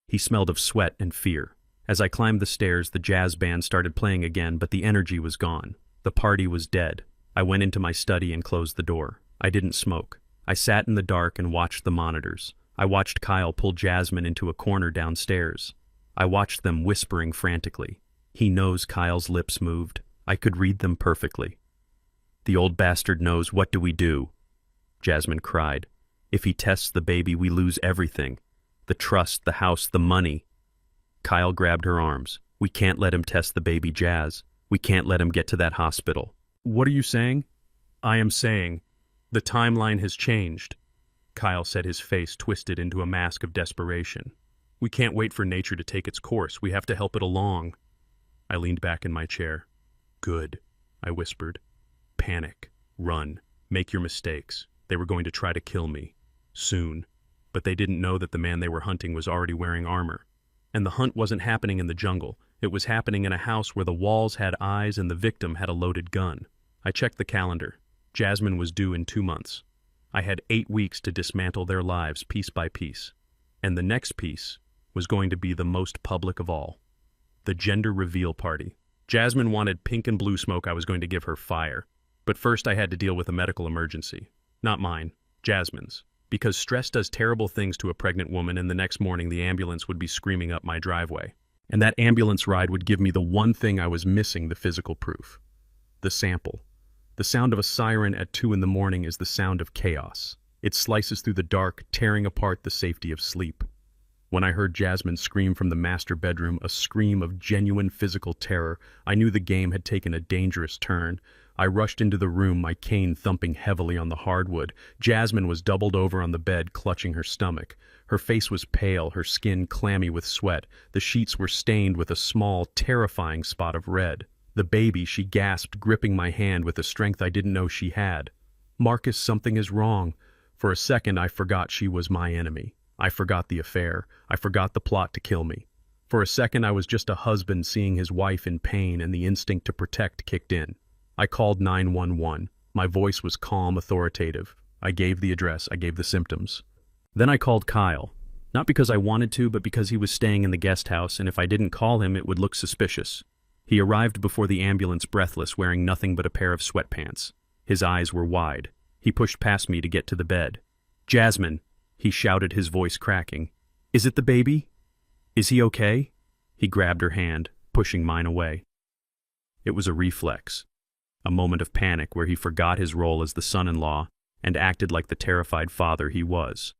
He smelled of sweat and fear. As I climbed the stairs, the jazz band started playing again, but the energy was gone. The party was dead. I went into my study and closed the door. I didn't smoke. I sat in the dark and watched the monitors. I watched Kyle pull Jasmine into a corner downstairs. I watched them whispering frantically. He knows. Kyle's lips moved. I could read them perfectly. "The old bastard knows. What do we do?" Jasmine cried. "If he tests the baby, we lose everything. The trust, the house, the money." Kyle grabbed her arms. "We can't let him test the baby, Jazz. We can't let him get to that hospital." "What are you saying?" "I am saying the timeline has changed." Kyle said, his face twisted into a mask of desperation. "We can't wait for nature to take its course. We have to help it along." I leaned back in my chair. "Good," I whispered. "Panic. Run. Make your mistakes. They were going to try to kill me. Soon. But they didn't know that the man they were hunting was already wearing armor. And the hunt wasn't happening in the jungle. It was happening in a house where the walls had eyes and the victim had a loaded gun. I checked the calendar. Jasmine was due in 2 months. I had 8 weeks to dismantle their lives piece by piece. And the next piece was going to be the most public of all. The gender reveal party. Jasmine wanted pink and blue smoke. I was going to give her fire. But first I had to deal with a medical emergency. Not mine. Jasmine's. Because stress does terrible things to a pregnant woman, and the next morning the ambulance would be screaming up my driveway. And that ambulance ride would give me the one thing I was missing, the physical proof. The sample. The sound of a siren at 2 in the morning is the sound of chaos. It slices through the dark, tearing apart the safety of sleep. When I heard Jasmine scream from the master bedroom, a scream of genuine physical terror, I knew the game had taken a dangerous turn. I rushed into the room, my cane thumping heavily on the hardwood. Jasmine was doubled over on the bed, clutching her stomach. Her face was pale, her skin clammy with sweat. The sheets were stained with a small, terrifying spot of red. The baby, she gasped, gripping my hand with a strength I didn't know she had. "Marcus, something is wrong." For a second, I forgot she was my enemy. I forgot the affair. I forgot the plot to kill me. For a second, I was just a husband seeing his wife in pain, and the instinct to protect kicked in. I called 911. My voice was calm, authoritative. I gave the address, I gave the symptoms. Then I called Kyle. Not because I wanted to, but because he was staying in the guest house, and if I didn't call him, it would look suspicious. He arrived before the ambulance, breathless, wearing nothing but a pair of sweatpants. His eyes were wide. He pushed past me to get to the bed. "Jasmine," he shouted, his voice cracking. "Is it the baby? Is he okay?" He grabbed her hand, pushing mine away. It was a reflex. A moment of panic where he forgot his role as the son-in-law and acted like the terrified father he was.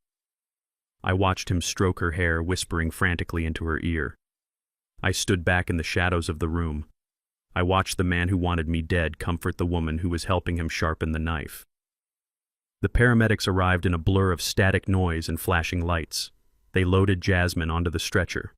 I watched him stroke her hair, whispering frantically into her ear. I stood back in the shadows of the room. I watched the man who wanted me dead comfort the woman who was helping him sharpen the knife. The paramedics arrived in a blur of static noise and flashing lights. They loaded Jasmine onto the stretcher.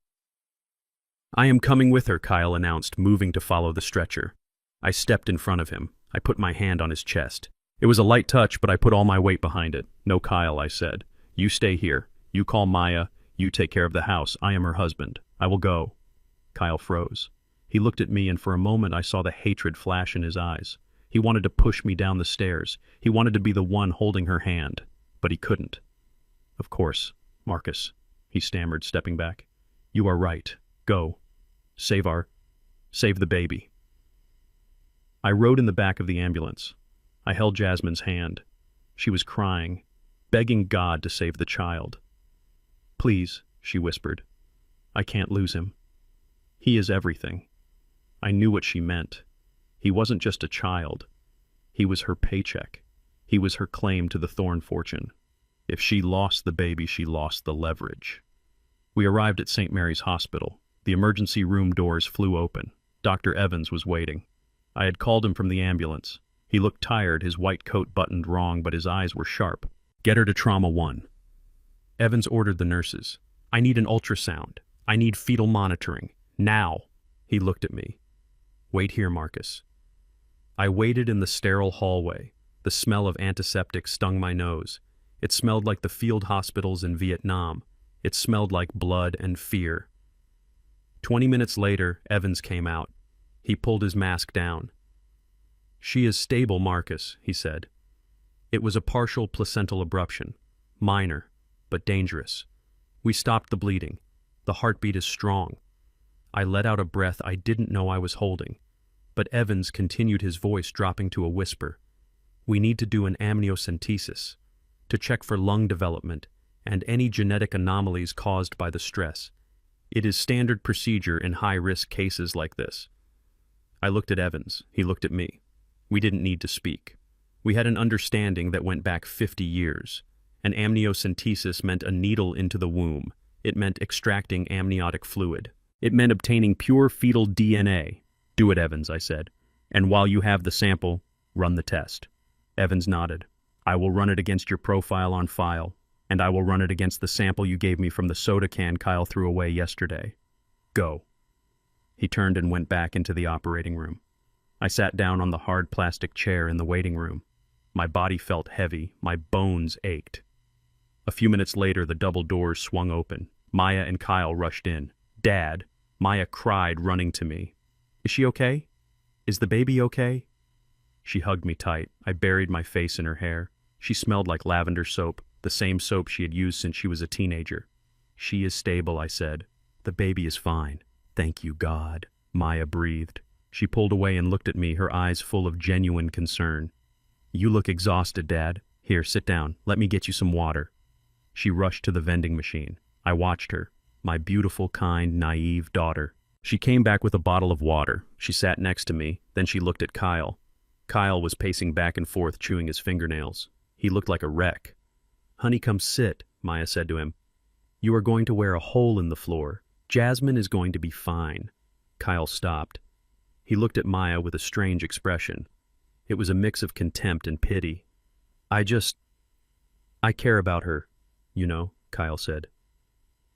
"I am coming with her," Kyle announced, moving to follow the stretcher. I stepped in front of him. I put my hand on his chest. It was a light touch, but I put all my weight behind it. "No, Kyle," I said. "You stay here. You call Maya. You take care of the house. I am her husband. I will go." Kyle froze. He looked at me, and for a moment I saw the hatred flash in his eyes. He wanted to push me down the stairs. He wanted to be the one holding her hand, but he couldn't. "Of course, Marcus," he stammered, stepping back. "You are right. Go. Save the baby." I rode in the back of the ambulance. I held Jasmine's hand. She was crying, begging God to save the child. "Please," she whispered. "I can't lose him. He is everything." I knew what she meant. He wasn't just a child. He was her paycheck. He was her claim to the Thorne fortune. If she lost the baby, she lost the leverage. We arrived at St. Mary's Hospital. The emergency room doors flew open. Dr. Evans was waiting. I had called him from the ambulance. He looked tired, his white coat buttoned wrong, but his eyes were sharp. "Get her to Trauma 1. Evans ordered the nurses. "I need an ultrasound. I need fetal monitoring. Now." He looked at me. "Wait here, Marcus." I waited in the sterile hallway. The smell of antiseptic stung my nose. It smelled like the field hospitals in Vietnam. It smelled like blood and fear. 20 minutes later, Evans came out. He pulled his mask down. "She is stable, Marcus," he said. "It was a partial placental abruption. Minor, but dangerous. We stopped the bleeding. The heartbeat is strong." I let out a breath I didn't know I was holding. But Evans continued, his voice dropping to a whisper. "We need to do an amniocentesis to check for lung development and any genetic anomalies caused by the stress. It is standard procedure in high-risk cases like this." I looked at Evans. He looked at me. We didn't need to speak. We had an understanding that went back 50 years. An amniocentesis meant a needle into the womb. It meant extracting amniotic fluid. It meant obtaining pure fetal DNA. "Do it, Evans," I said. "And while you have the sample, run the test." Evans nodded. "I will run it against your profile on file, and I will run it against the sample you gave me from the soda can Kyle threw away yesterday. Go." He turned and went back into the operating room. I sat down on the hard plastic chair in the waiting room. My body felt heavy, my bones ached. A few minutes later, the double doors swung open. Maya and Kyle rushed in. "Dad," Maya cried, running to me. "Is she okay? Is the baby okay?" She hugged me tight. I buried my face in her hair. She smelled like lavender soap, the same soap she had used since she was a teenager. "She is stable," I said. "The baby is fine. Thank you, God," Maya breathed. She pulled away and looked at me, her eyes full of genuine concern. "You look exhausted, Dad. Here, sit down. Let me get you some water." She rushed to the vending machine. I watched her, my beautiful, kind, naive daughter. She came back with a bottle of water. She sat next to me, then she looked at Kyle. Kyle was pacing back and forth, chewing his fingernails. He looked like a wreck. "Honey, come sit," Maya said to him. "You are going to wear a hole in the floor. Jasmine is going to be fine." Kyle stopped. He looked at Maya with a strange expression. It was a mix of contempt and pity. I care about her, you know," Kyle said.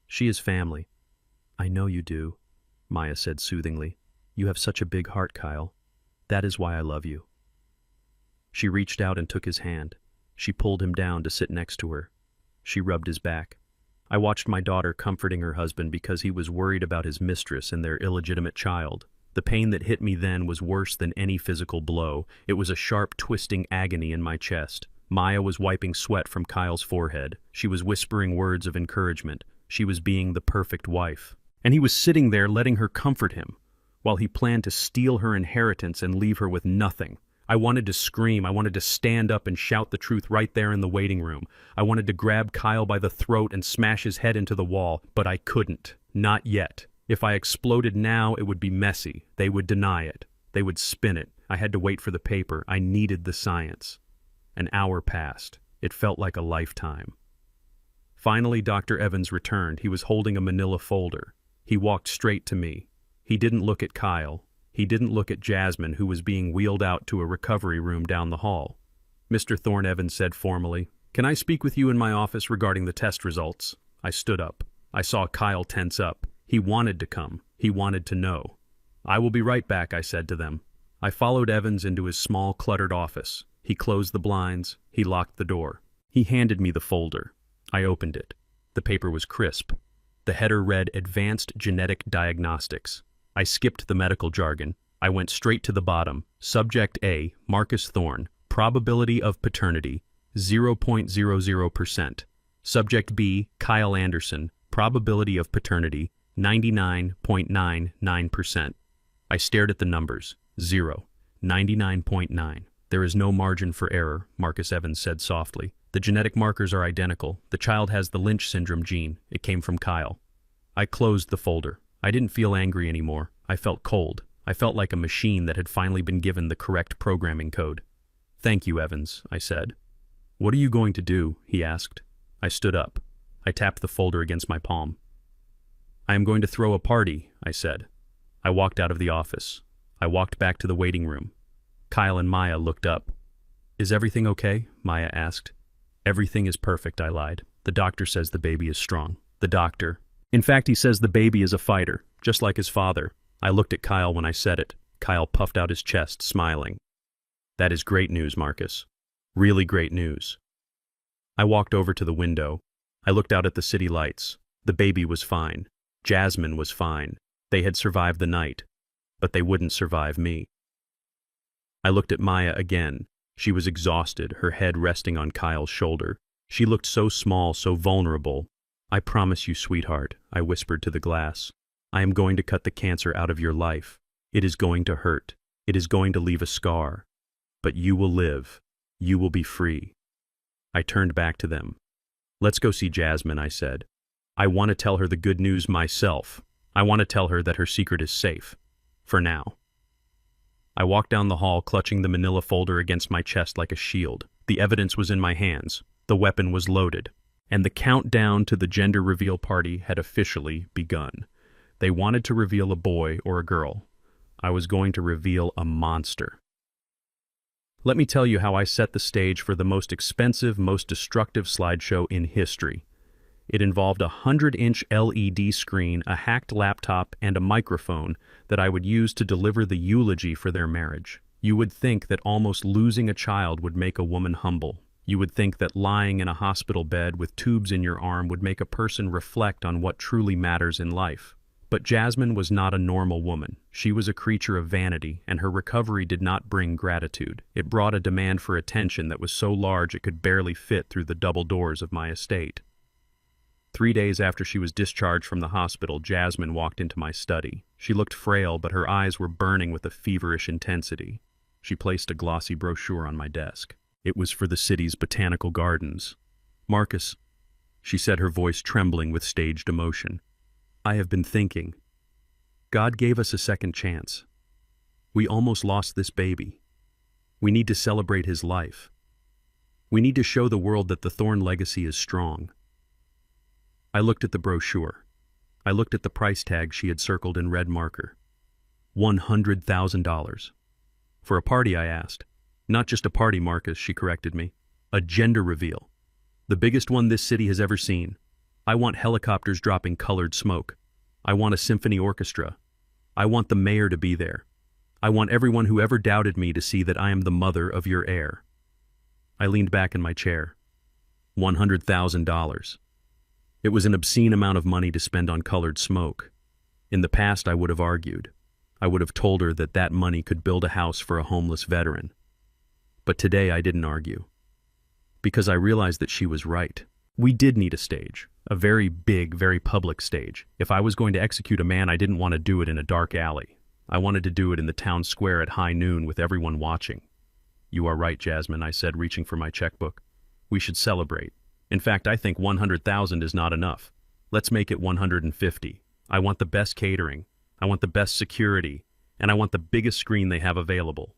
"She is family." "I know you do," Maya said soothingly. "You have such a big heart, Kyle. That is why I love you." She reached out and took his hand. She pulled him down to sit next to her. She rubbed his back. I watched my daughter comforting her husband because he was worried about his mistress and their illegitimate child. The pain that hit me then was worse than any physical blow. It was a sharp, twisting agony in my chest. Maya was wiping sweat from Kyle's forehead. She was whispering words of encouragement. She was being the perfect wife. And he was sitting there letting her comfort him, while he planned to steal her inheritance and leave her with nothing. I wanted to scream. I wanted to stand up and shout the truth right there in the waiting room. I wanted to grab Kyle by the throat and smash his head into the wall, but I couldn't. Not yet. If I exploded now, it would be messy. They would deny it. They would spin it. I had to wait for the paper. I needed the science. An hour passed. It felt like a lifetime. Finally, Dr. Evans returned. He was holding a manila folder. He walked straight to me. He didn't look at Kyle. He didn't look at Jasmine, who was being wheeled out to a recovery room down the hall. "Mr. Thorne," Evans said formally, "can I speak with you in my office regarding the test results?" I stood up. I saw Kyle tense up. He wanted to come. He wanted to know. "I will be right back," I said to them. I followed Evans into his small, cluttered office. He closed the blinds. He locked the door. He handed me the folder. I opened it. The paper was crisp. The header read Advanced Genetic Diagnostics. I skipped the medical jargon. I went straight to the bottom. Subject A, Marcus Thorne. Probability of paternity, 0.00%. Subject B, Kyle Anderson. Probability of paternity, 99.99%. I stared at the numbers. 0. 99.9. "There is no margin for error," Marcus Evans said softly. "The genetic markers are identical. The child has the Lynch syndrome gene. It came from Kyle." I closed the folder. I didn't feel angry anymore. I felt cold. I felt like a machine that had finally been given the correct programming code. "Thank you, Evans," I said. "What are you going to do?" he asked. I stood up. I tapped the folder against my palm. "I am going to throw a party," I said. I walked out of the office. I walked back to the waiting room. Kyle and Maya looked up. "Is everything okay?" Maya asked. "Everything is perfect," I lied. "The doctor says the baby is strong." "The doctor?" "In fact, he says the baby is a fighter, just like his father." I looked at Kyle when I said it. Kyle puffed out his chest, smiling. "That is great news, Marcus. Really great news." I walked over to the window. I looked out at the city lights. The baby was fine. Jasmine was fine. They had survived the night, but they wouldn't survive me. I looked at Maya again. She was exhausted, her head resting on Kyle's shoulder. She looked so small, so vulnerable. "I promise you, sweetheart," I whispered to the glass. "I am going to cut the cancer out of your life. It is going to hurt. It is going to leave a scar. But you will live. You will be free." I turned back to them. "Let's go see Jasmine," I said. "I want to tell her the good news myself. I want to tell her that her secret is safe. For now." I walked down the hall, clutching the manila folder against my chest like a shield. The evidence was in my hands. The weapon was loaded. And the countdown to the gender reveal party had officially begun. They wanted to reveal a boy or a girl. I was going to reveal a monster. Let me tell you how I set the stage for the most expensive, most destructive slideshow in history. It involved a 100-inch LED screen, a hacked laptop, and a microphone that I would use to deliver the eulogy for their marriage. You would think that almost losing a child would make a woman humble. You would think that lying in a hospital bed with tubes in your arm would make a person reflect on what truly matters in life. But Jasmine was not a normal woman. She was a creature of vanity, and her recovery did not bring gratitude. It brought a demand for attention that was so large it could barely fit through the double doors of my estate. 3 days after she was discharged from the hospital, Jasmine walked into my study. She looked frail, but her eyes were burning with a feverish intensity. She placed a glossy brochure on my desk. It was for the city's botanical gardens. "Marcus, she said, her voice trembling with staged emotion. "I have been thinking. God gave us a second chance. We almost lost this baby. We need to celebrate his life. We need to show the world that the Thorne legacy is strong." I looked at the brochure. I looked at the price tag she had circled in red marker. $100,000. "For a party?" I asked. "Not just a party, Marcus," she corrected me. "A gender reveal. The biggest one this city has ever seen. I want helicopters dropping colored smoke. I want a symphony orchestra. I want the mayor to be there. I want everyone who ever doubted me to see that I am the mother of your heir." I leaned back in my chair. $100,000. It was an obscene amount of money to spend on colored smoke. In the past, I would have argued. I would have told her that that money could build a house for a homeless veteran. But today I didn't argue. Because I realized that she was right. We did need a stage. A very big, very public stage. If I was going to execute a man, I didn't want to do it in a dark alley. I wanted to do it in the town square at high noon with everyone watching. "You are right, Jasmine," I said, reaching for my checkbook. "We should celebrate. In fact, I think 100,000 is not enough. Let's make it 150. I want the best catering. I want the best security. And I want the biggest screen they have available."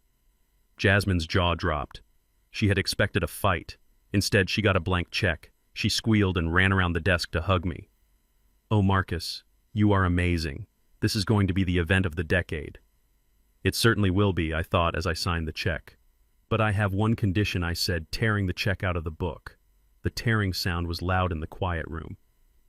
Jasmine's jaw dropped. She had expected a fight. Instead, she got a blank check. She squealed and ran around the desk to hug me. "Oh, Marcus, you are amazing. This is going to be the event of the decade." "It certainly will be," I thought as I signed the check. "But I have one condition," I said, tearing the check out of the book. The tearing sound was loud in the quiet room.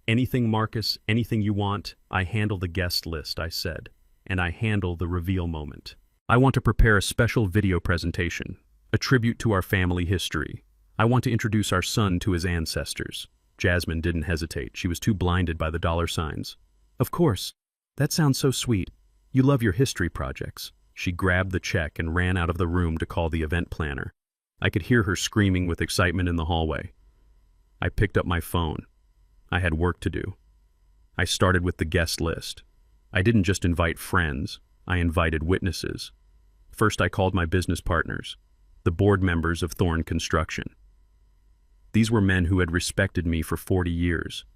"Anything, Marcus, anything you want. I handle the guest list," I said, "and I handle the reveal moment. I want to prepare a special video presentation, a tribute to our family history. I want to introduce our son to his ancestors." Jasmine didn't hesitate. She was too blinded by the dollar signs. "Of course. That sounds so sweet. You love your history projects." She grabbed the check and ran out of the room to call the event planner. I could hear her screaming with excitement in the hallway. I picked up my phone. I had work to do. I started with the guest list. I didn't just invite friends. I invited witnesses. First, I called my business partners, the board members of Thorne Construction. These were men who had respected me for 40 years.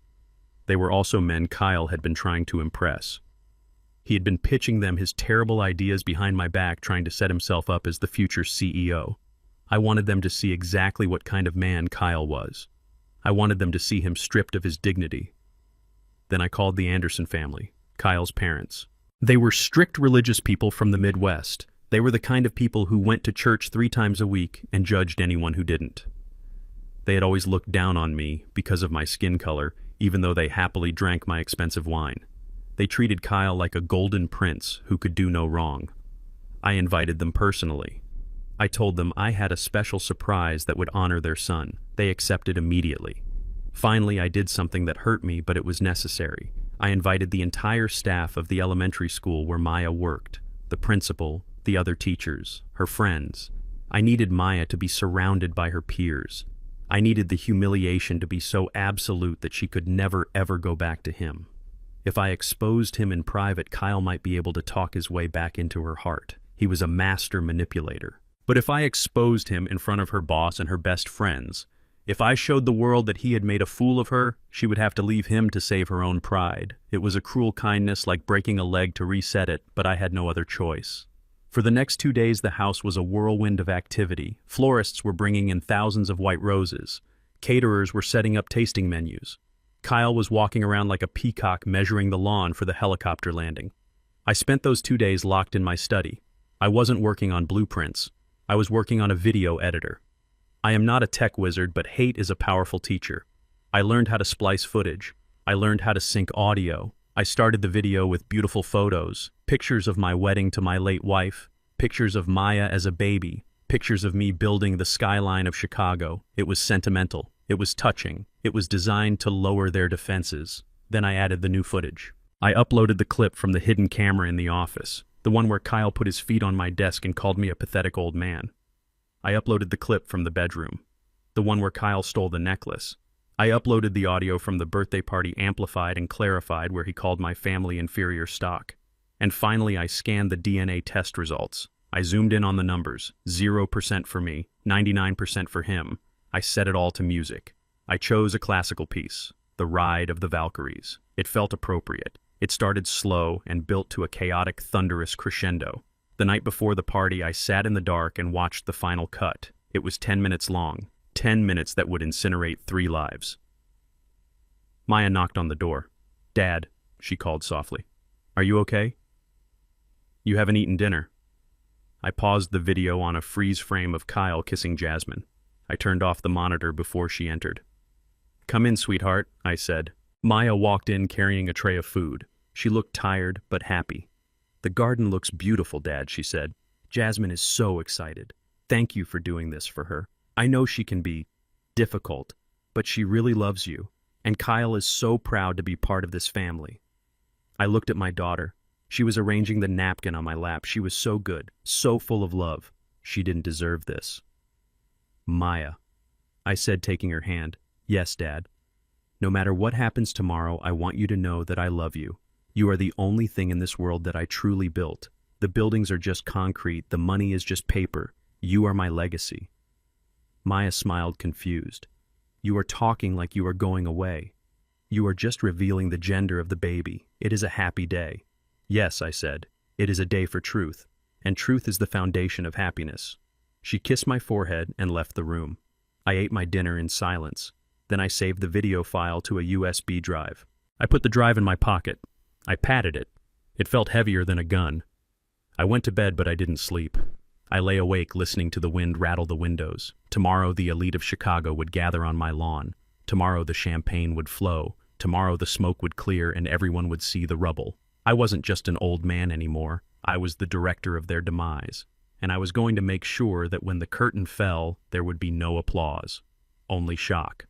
They were also men Kyle had been trying to impress. He had been pitching them his terrible ideas behind my back, trying to set himself up as the future CEO. I wanted them to see exactly what kind of man Kyle was. I wanted them to see him stripped of his dignity. Then I called the Anderson family, Kyle's parents. They were strict religious people from the Midwest. They were the kind of people who went to church 3 times a week and judged anyone who didn't. They had always looked down on me because of my skin color, even though they happily drank my expensive wine. They treated Kyle like a golden prince who could do no wrong. I invited them personally. I told them I had a special surprise that would honor their son. They accepted immediately. Finally, I did something that hurt me, but it was necessary. I invited the entire staff of the elementary school where Maya worked, the principal, the other teachers, her friends. I needed Maya to be surrounded by her peers. I needed the humiliation to be so absolute that she could never ever go back to him. If I exposed him in private, Kyle might be able to talk his way back into her heart. He was a master manipulator. But if I exposed him in front of her boss and her best friends, if I showed the world that he had made a fool of her, she would have to leave him to save her own pride. It was a cruel kindness, like breaking a leg to reset it, but I had no other choice. For the next 2 days, the house was a whirlwind of activity. Florists were bringing in thousands of white roses. Caterers were setting up tasting menus. Kyle was walking around like a peacock measuring the lawn for the helicopter landing. I spent those 2 days locked in my study. I wasn't working on blueprints. I was working on a video editor. I am not a tech wizard, but hate is a powerful teacher. I learned how to splice footage. I learned how to sync audio. I started the video with beautiful photos, pictures of my wedding to my late wife, pictures of Maya as a baby, pictures of me building the skyline of Chicago. It was sentimental. It was touching. It was designed to lower their defenses. Then I added the new footage. I uploaded the clip from the hidden camera in the office, the one where Kyle put his feet on my desk and called me a pathetic old man. I uploaded the clip from the bedroom, the one where Kyle stole the necklace. I uploaded the audio from the birthday party, amplified and clarified, where he called my family inferior stock. And finally, I scanned the DNA test results. I zoomed in on the numbers, 0% for me, 99% for him. I set it all to music. I chose a classical piece, The Ride of the Valkyries. It felt appropriate. It started slow and built to a chaotic, thunderous crescendo. The night before the party, I sat in the dark and watched the final cut. It was 10 minutes long, 10 minutes that would incinerate 3 lives. Maya knocked on the door. "Dad," she called softly. "Are you okay? You haven't eaten dinner." I paused the video on a freeze frame of Kyle kissing Jasmine. I turned off the monitor before she entered. "Come in, sweetheart," I said. Maya walked in carrying a tray of food. She looked tired but happy. "The garden looks beautiful, Dad," she said. "Jasmine is so excited. Thank you for doing this for her. I know she can be difficult, but she really loves you, and Kyle is so proud to be part of this family." I looked at my daughter. She was arranging the napkin on my lap. She was so good, so full of love. She didn't deserve this. "Maya," I said, taking her hand. "Yes, Dad. No matter what happens tomorrow, I want you to know that I love you. You are the only thing in this world that I truly built. The buildings are just concrete. The money is just paper. You are my legacy." Maya smiled, confused. "You are talking like you are going away. You are just revealing the gender of the baby. It is a happy day." "Yes," I said. "It is a day for truth, and truth is the foundation of happiness." She kissed my forehead and left the room. I ate my dinner in silence. Then I saved the video file to a USB drive. I put the drive in my pocket. I patted it. It felt heavier than a gun. I went to bed, but I didn't sleep. I lay awake listening to the wind rattle the windows. Tomorrow the elite of Chicago would gather on my lawn. Tomorrow the champagne would flow. Tomorrow the smoke would clear and everyone would see the rubble. I wasn't just an old man anymore. I was the director of their demise. And I was going to make sure that when the curtain fell, there would be no applause, only shock.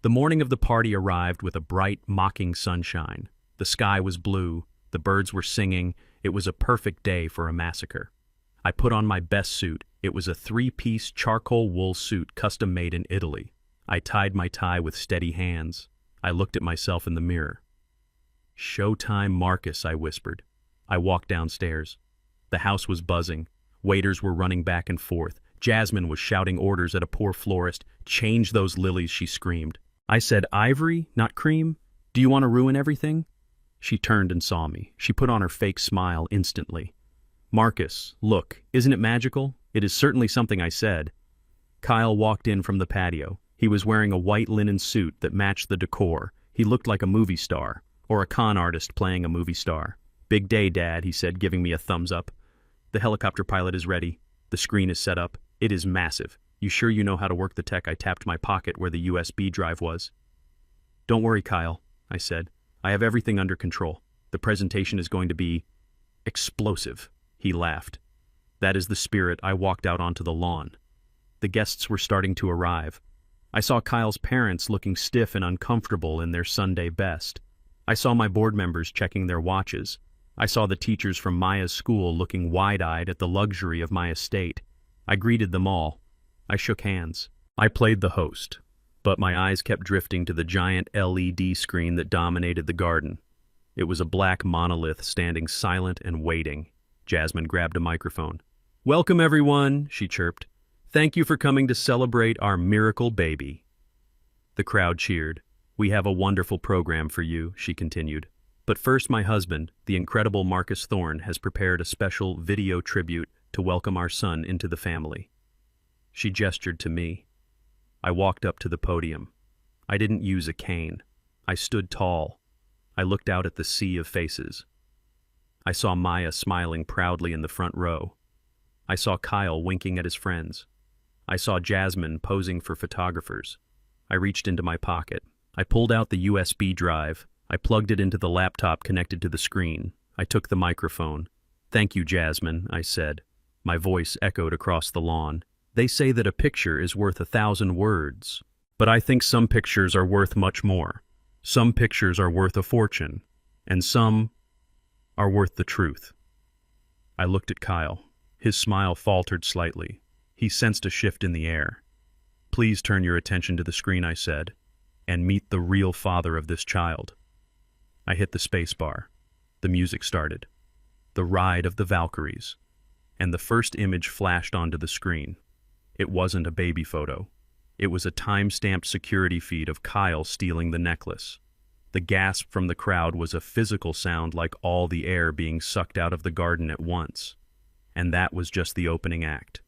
The morning of the party arrived with a bright, mocking sunshine. The sky was blue. The birds were singing. It was a perfect day for a massacre. I put on my best suit. It was a 3-piece charcoal wool suit custom-made in Italy. I tied my tie with steady hands. I looked at myself in the mirror. "Showtime, Marcus," I whispered. I walked downstairs. The house was buzzing. Waiters were running back and forth. Jasmine was shouting orders at a poor florist. "Change those lilies," she screamed. I said, "Ivory, not cream? Do you want to ruin everything?" She turned and saw me. She put on her fake smile instantly. "Marcus, look, isn't it magical?" "It is certainly something," I said. Kyle walked in from the patio. He was wearing a white linen suit that matched the decor. He looked like a movie star, or a con artist playing a movie star. "Big day, Dad," he said, giving me a thumbs up. "The helicopter pilot is ready. The screen is set up. It is massive. You sure you know how to work the tech?" I tapped my pocket where the USB drive was. "Don't worry, Kyle," I said. "I have everything under control. The presentation is going to be explosive." He laughed. "That is the spirit." I walked out onto the lawn. The guests were starting to arrive. I saw Kyle's parents looking stiff and uncomfortable in their Sunday best. I saw my board members checking their watches. I saw the teachers from Maya's school looking wide-eyed at the luxury of my estate. I greeted them all. I shook hands. I played the host, but my eyes kept drifting to the giant LED screen that dominated the garden. It was a black monolith standing silent and waiting. Jasmine grabbed a microphone. "Welcome, everyone," she chirped. "Thank you for coming to celebrate our miracle baby." The crowd cheered. "We have a wonderful program for you," she continued. "But first, my husband, the incredible Marcus Thorne, has prepared a special video tribute to welcome our son into the family." She gestured to me. I walked up to the podium. I didn't use a cane. I stood tall. I looked out at the sea of faces. I saw Maya smiling proudly in the front row. I saw Kyle winking at his friends. I saw Jasmine posing for photographers. I reached into my pocket. I pulled out the USB drive. I plugged it into the laptop connected to the screen. I took the microphone. "Thank you, Jasmine," I said. My voice echoed across the lawn. "They say that a picture is worth 1,000 words. But I think some pictures are worth much more. Some pictures are worth a fortune. And some are worth the truth." I looked at Kyle. His smile faltered slightly. He sensed a shift in the air. "Please turn your attention to the screen," I said, "and meet the real father of this child." I hit the space bar. The music started. The Ride of the Valkyries. And the first image flashed onto the screen. It wasn't a baby photo. It was a time-stamped security feed of Kyle stealing the necklace. The gasp from the crowd was a physical sound like all the air being sucked out of the garden at once. And that was just the opening act.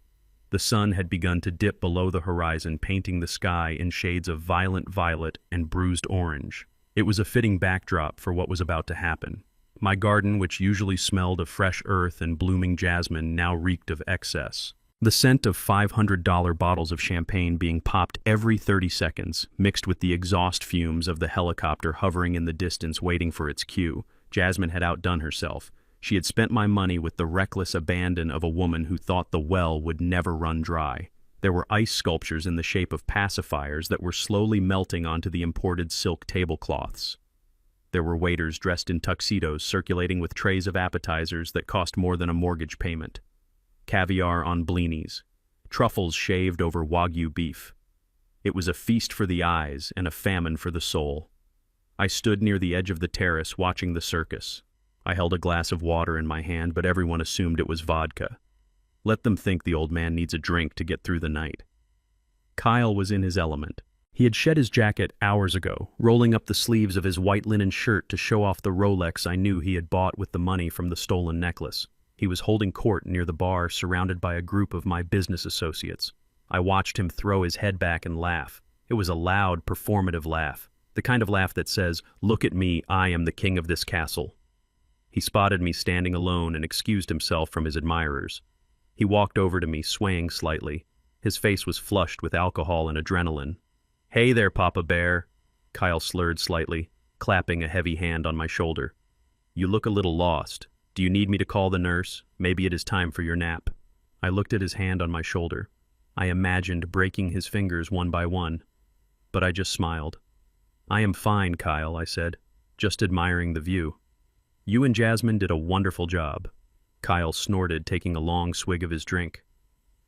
The sun had begun to dip below the horizon, painting the sky in shades of violent violet and bruised orange. It was a fitting backdrop for what was about to happen. My garden, which usually smelled of fresh earth and blooming jasmine, now reeked of excess. The scent of $500 bottles of champagne being popped every 30 seconds, mixed with the exhaust fumes of the helicopter hovering in the distance waiting for its cue. Jasmine had outdone herself. She had spent my money with the reckless abandon of a woman who thought the well would never run dry. There were ice sculptures in the shape of pacifiers that were slowly melting onto the imported silk tablecloths. There were waiters dressed in tuxedos circulating with trays of appetizers that cost more than a mortgage payment. Caviar on blinis, truffles shaved over Wagyu beef. It was a feast for the eyes and a famine for the soul. I stood near the edge of the terrace watching the circus. I held a glass of water in my hand, but everyone assumed it was vodka. Let them think the old man needs a drink to get through the night. Kyle was in his element. He had shed his jacket hours ago, rolling up the sleeves of his white linen shirt to show off the Rolex I knew he had bought with the money from the stolen necklace. He was holding court near the bar, surrounded by a group of my business associates. I watched him throw his head back and laugh. It was a loud, performative laugh, the kind of laugh that says, "Look at me, I am the king of this castle." He spotted me standing alone and excused himself from his admirers. He walked over to me, swaying slightly. His face was flushed with alcohol and adrenaline. "Hey there, Papa Bear," Kyle slurred slightly, clapping a heavy hand on my shoulder. "You look a little lost. Do you need me to call the nurse? Maybe it is time for your nap." I looked at his hand on my shoulder. I imagined breaking his fingers one by one, but I just smiled. "I am fine, Kyle," I said, "just admiring the view." "You and Jasmine did a wonderful job." Kyle snorted, taking a long swig of his drink.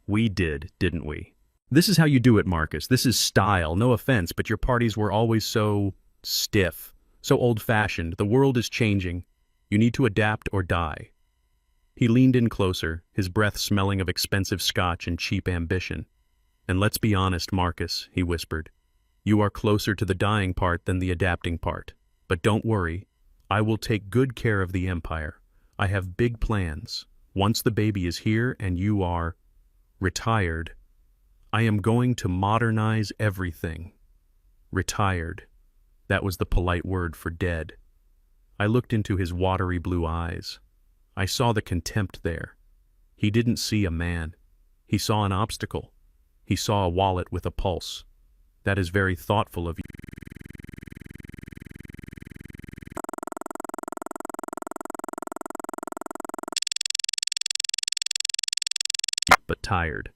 "We did, didn't we?" "This is how you do it, Marcus. This is style. No offense, but your parties were always so stiff, so old-fashioned. The world is changing. You need to adapt or die." He leaned in closer, his breath smelling of expensive scotch and cheap ambition. "And let's be honest, Marcus," he whispered. "You are closer to the dying part than the adapting part. But don't worry. I will take good care of the empire. I have big plans. Once the baby is here and you are retired, I am going to modernize everything." Retired. That was the polite word for dead. I looked into his watery blue eyes. I saw the contempt there. He didn't see a man. He saw an obstacle. He saw a wallet with a pulse. "That is very thoughtful of you, but tired."